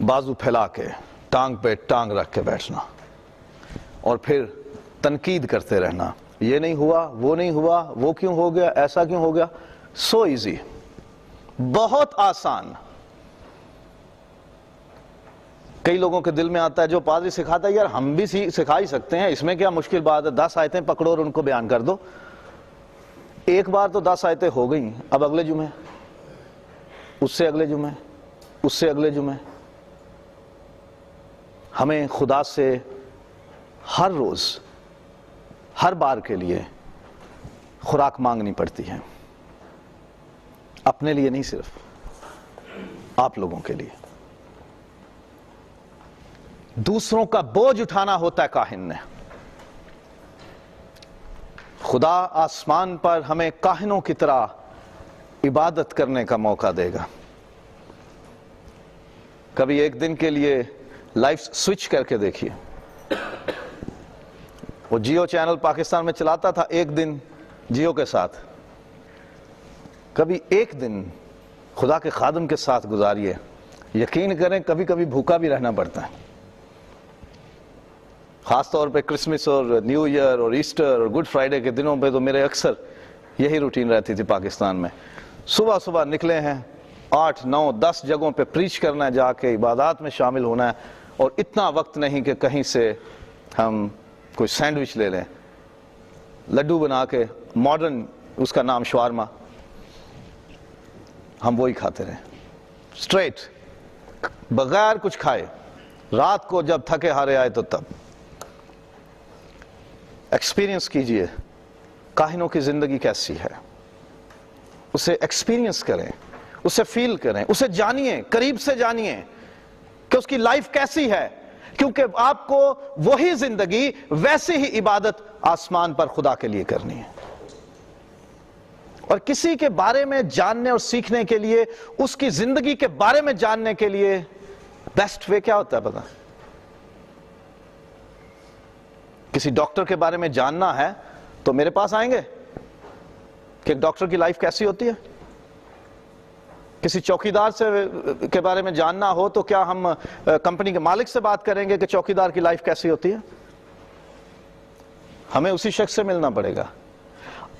Speaker 1: بازو پھیلا کے ٹانگ پہ ٹانگ رکھ کے بیٹھنا اور پھر تنقید کرتے رہنا, یہ نہیں ہوا, وہ نہیں ہوا, وہ کیوں ہو گیا, ایسا کیوں ہو گیا. سو ایزی, بہت آسان. کئی لوگوں کے دل میں آتا ہے جو پادری سکھاتا ہے یار ہم بھی سکھا ہی سکتے ہیں، اس میں کیا مشکل بات ہے، 10 آیتیں پکڑو اور ان کو بیان کر دو۔ ایک بار تو 10 آیتیں ہو گئیں، اب اگلے جمعے، اس سے اگلے جمعے، اس سے اگلے جمعے ہمیں خدا سے ہر روز ہر بار کے لیے خوراک مانگنی پڑتی ہے، اپنے لیے نہیں، صرف آپ لوگوں کے لیے۔ دوسروں کا بوجھ اٹھانا ہوتا ہے کاہن نے۔ خدا آسمان پر ہمیں کاہنوں کی طرح عبادت کرنے کا موقع دے گا۔ کبھی ایک دن کے لیے لائف سوئچ کر کے دیکھیے۔ وہ جیو چینل پاکستان میں چلاتا تھا، ایک دن جیو کے ساتھ، کبھی ایک دن خدا کے خادم کے ساتھ گزاریے، یقین کریں کبھی کبھی بھوکا بھی رہنا پڑتا ہے، خاص طور پہ کرسمس اور نیو ایئر اور ایسٹر اور گڈ فرائیڈے کے دنوں پہ تو میرے اکثر یہی روٹین رہتی تھی پاکستان میں۔ صبح صبح نکلے ہیں، 8 9 10 جگہوں پہ پریچ کرنا ہے، جا کے عبادات میں شامل ہونا ہے، اور اتنا وقت نہیں کہ کہیں سے ہم کوئی سینڈوچ لے لیں، لڈو بنا کے، ماڈرن اس کا نام شوارما، ہم وہی کھاتے رہیں اسٹریٹ، بغیر کچھ کھائے، رات کو جب تھکے ہارے آئے تو تب۔ ایکسپیرینس کیجئے کاہنوں کی زندگی کیسی ہے، اسے ایکسپیرینس کریں، اسے فیل کریں، اسے جانیے، قریب سے جانیے کہ اس کی لائف کیسی ہے، کیونکہ آپ کو وہی زندگی، ویسی ہی عبادت آسمان پر خدا کے لیے کرنی ہے۔ اور کسی کے بارے میں جاننے اور سیکھنے کے لیے، اس کی زندگی کے بارے میں جاننے کے لیے بیسٹ وے کیا ہوتا ہے پتہ؟ کسی ڈاکٹر کے بارے میں جاننا ہے تو میرے پاس آئیں گے کہ ایک ڈاکٹر کی لائف کیسی ہوتی ہے۔ کسی چوکیدار کے بارے میں جاننا ہو تو کیا ہم کمپنی کے مالک سے بات کریں گے کہ چوکیدار کی لائف کیسی ہوتی ہے؟ ہمیں اسی شخص سے ملنا پڑے گا۔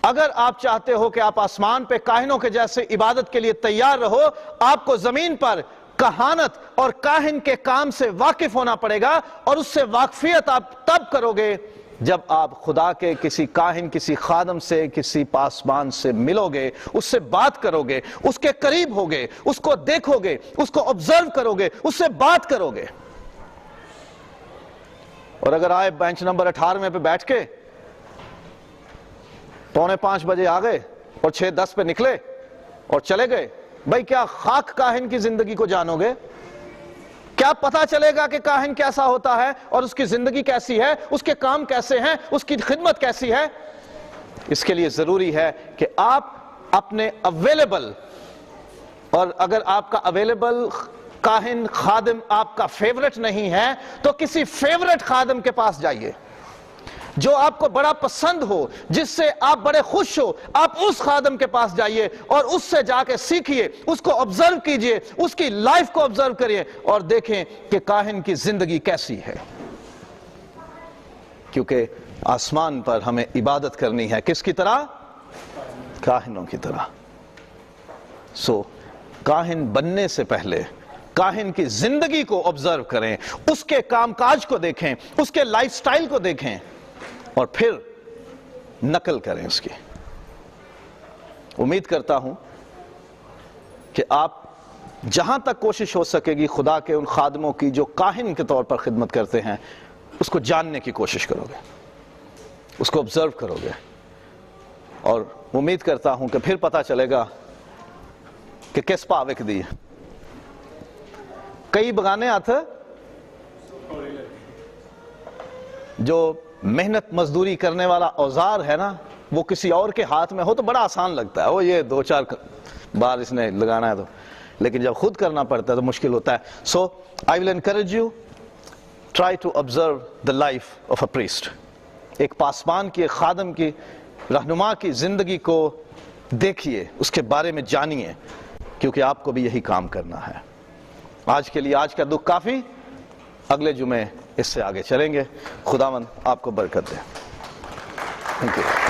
Speaker 1: اگر آپ چاہتے ہو کہ آپ آسمان پہ کاہنوں کے جیسے عبادت کے لیے تیار رہو، آپ کو زمین پر کہانت اور کاہن کے کام سے واقف ہونا پڑے گا، اور اس سے واقفیت آپ تب کرو گے جب آپ خدا کے کسی کاہن، کسی خادم سے، کسی پاسبان سے ملو گے، اس سے بات کرو گے، اس کے قریب ہوگے، اس کو دیکھو گے، اس کو آبزرو کرو گے، اس سے بات کرو گے۔ اور اگر آئے بینچ نمبر 18 پہ بیٹھ کے 4:45 بجے آ گئے اور 6:10 پہ نکلے اور چلے گئے، بھائی کیا خاک کاہن کی زندگی کو جانو گے؟ کیا پتا چلے گا کہ کاہن کیسا ہوتا ہے اور اس کی زندگی کیسی ہے، اس کے کام کیسے ہیں، اس کی خدمت کیسی ہے؟ اس کے لیے ضروری ہے کہ آپ اپنے اویلیبل، اور اگر آپ کا اویلیبل کاہن خادم آپ کا فیورٹ نہیں ہے تو کسی فیورٹ خادم کے پاس جائیے، جو آپ کو بڑا پسند ہو، جس سے آپ بڑے خوش ہو، آپ اس خادم کے پاس جائیے اور اس سے جا کے سیکھیے، اس کو آبزرو کیجئے، اس کی لائف کو آبزرو کریے اور دیکھیں کہ کاہن کی زندگی کیسی ہے۔ کیونکہ آسمان پر ہمیں عبادت کرنی ہے کس کی طرح؟ کاہنوں کی طرح۔ کاہن بننے سے پہلے کاہن کی زندگی کو آبزرو کریں، اس کے کام کاج کو دیکھیں، اس کے لائف سٹائل کو دیکھیں، اور پھر نقل کریں اس کی۔ امید کرتا ہوں کہ آپ جہاں تک کوشش ہو سکے گی خدا کے ان خادموں کی جو کاہن کے طور پر خدمت کرتے ہیں، اس کو جاننے کی کوشش کرو گے، اس کو آبزرو کرو گے، اور امید کرتا ہوں کہ پھر پتا چلے گا کہ کس پاوک دی کئی بگانے ہاتھ جو محنت مزدوری کرنے والا اوزار ہے نا، وہ کسی اور کے ہاتھ میں ہو تو بڑا آسان لگتا ہے، وہ یہ 2-4 بار اس نے لگانا ہے تو، لیکن جب خود کرنا پڑتا ہے تو مشکل ہوتا ہے۔ So I will encourage you, try to observe the life of a priest. ایک پاسبان کی، ایک خادم کی، رہنما کی زندگی کو دیکھیے، اس کے بارے میں جانیے، کیونکہ آپ کو بھی یہی کام کرنا ہے۔ آج کے لیے آج کا دکھ کافی، اگلے جمعے اس سے آگے چلیں گے۔ خداوند آپ کو برکت دے۔ Thank you.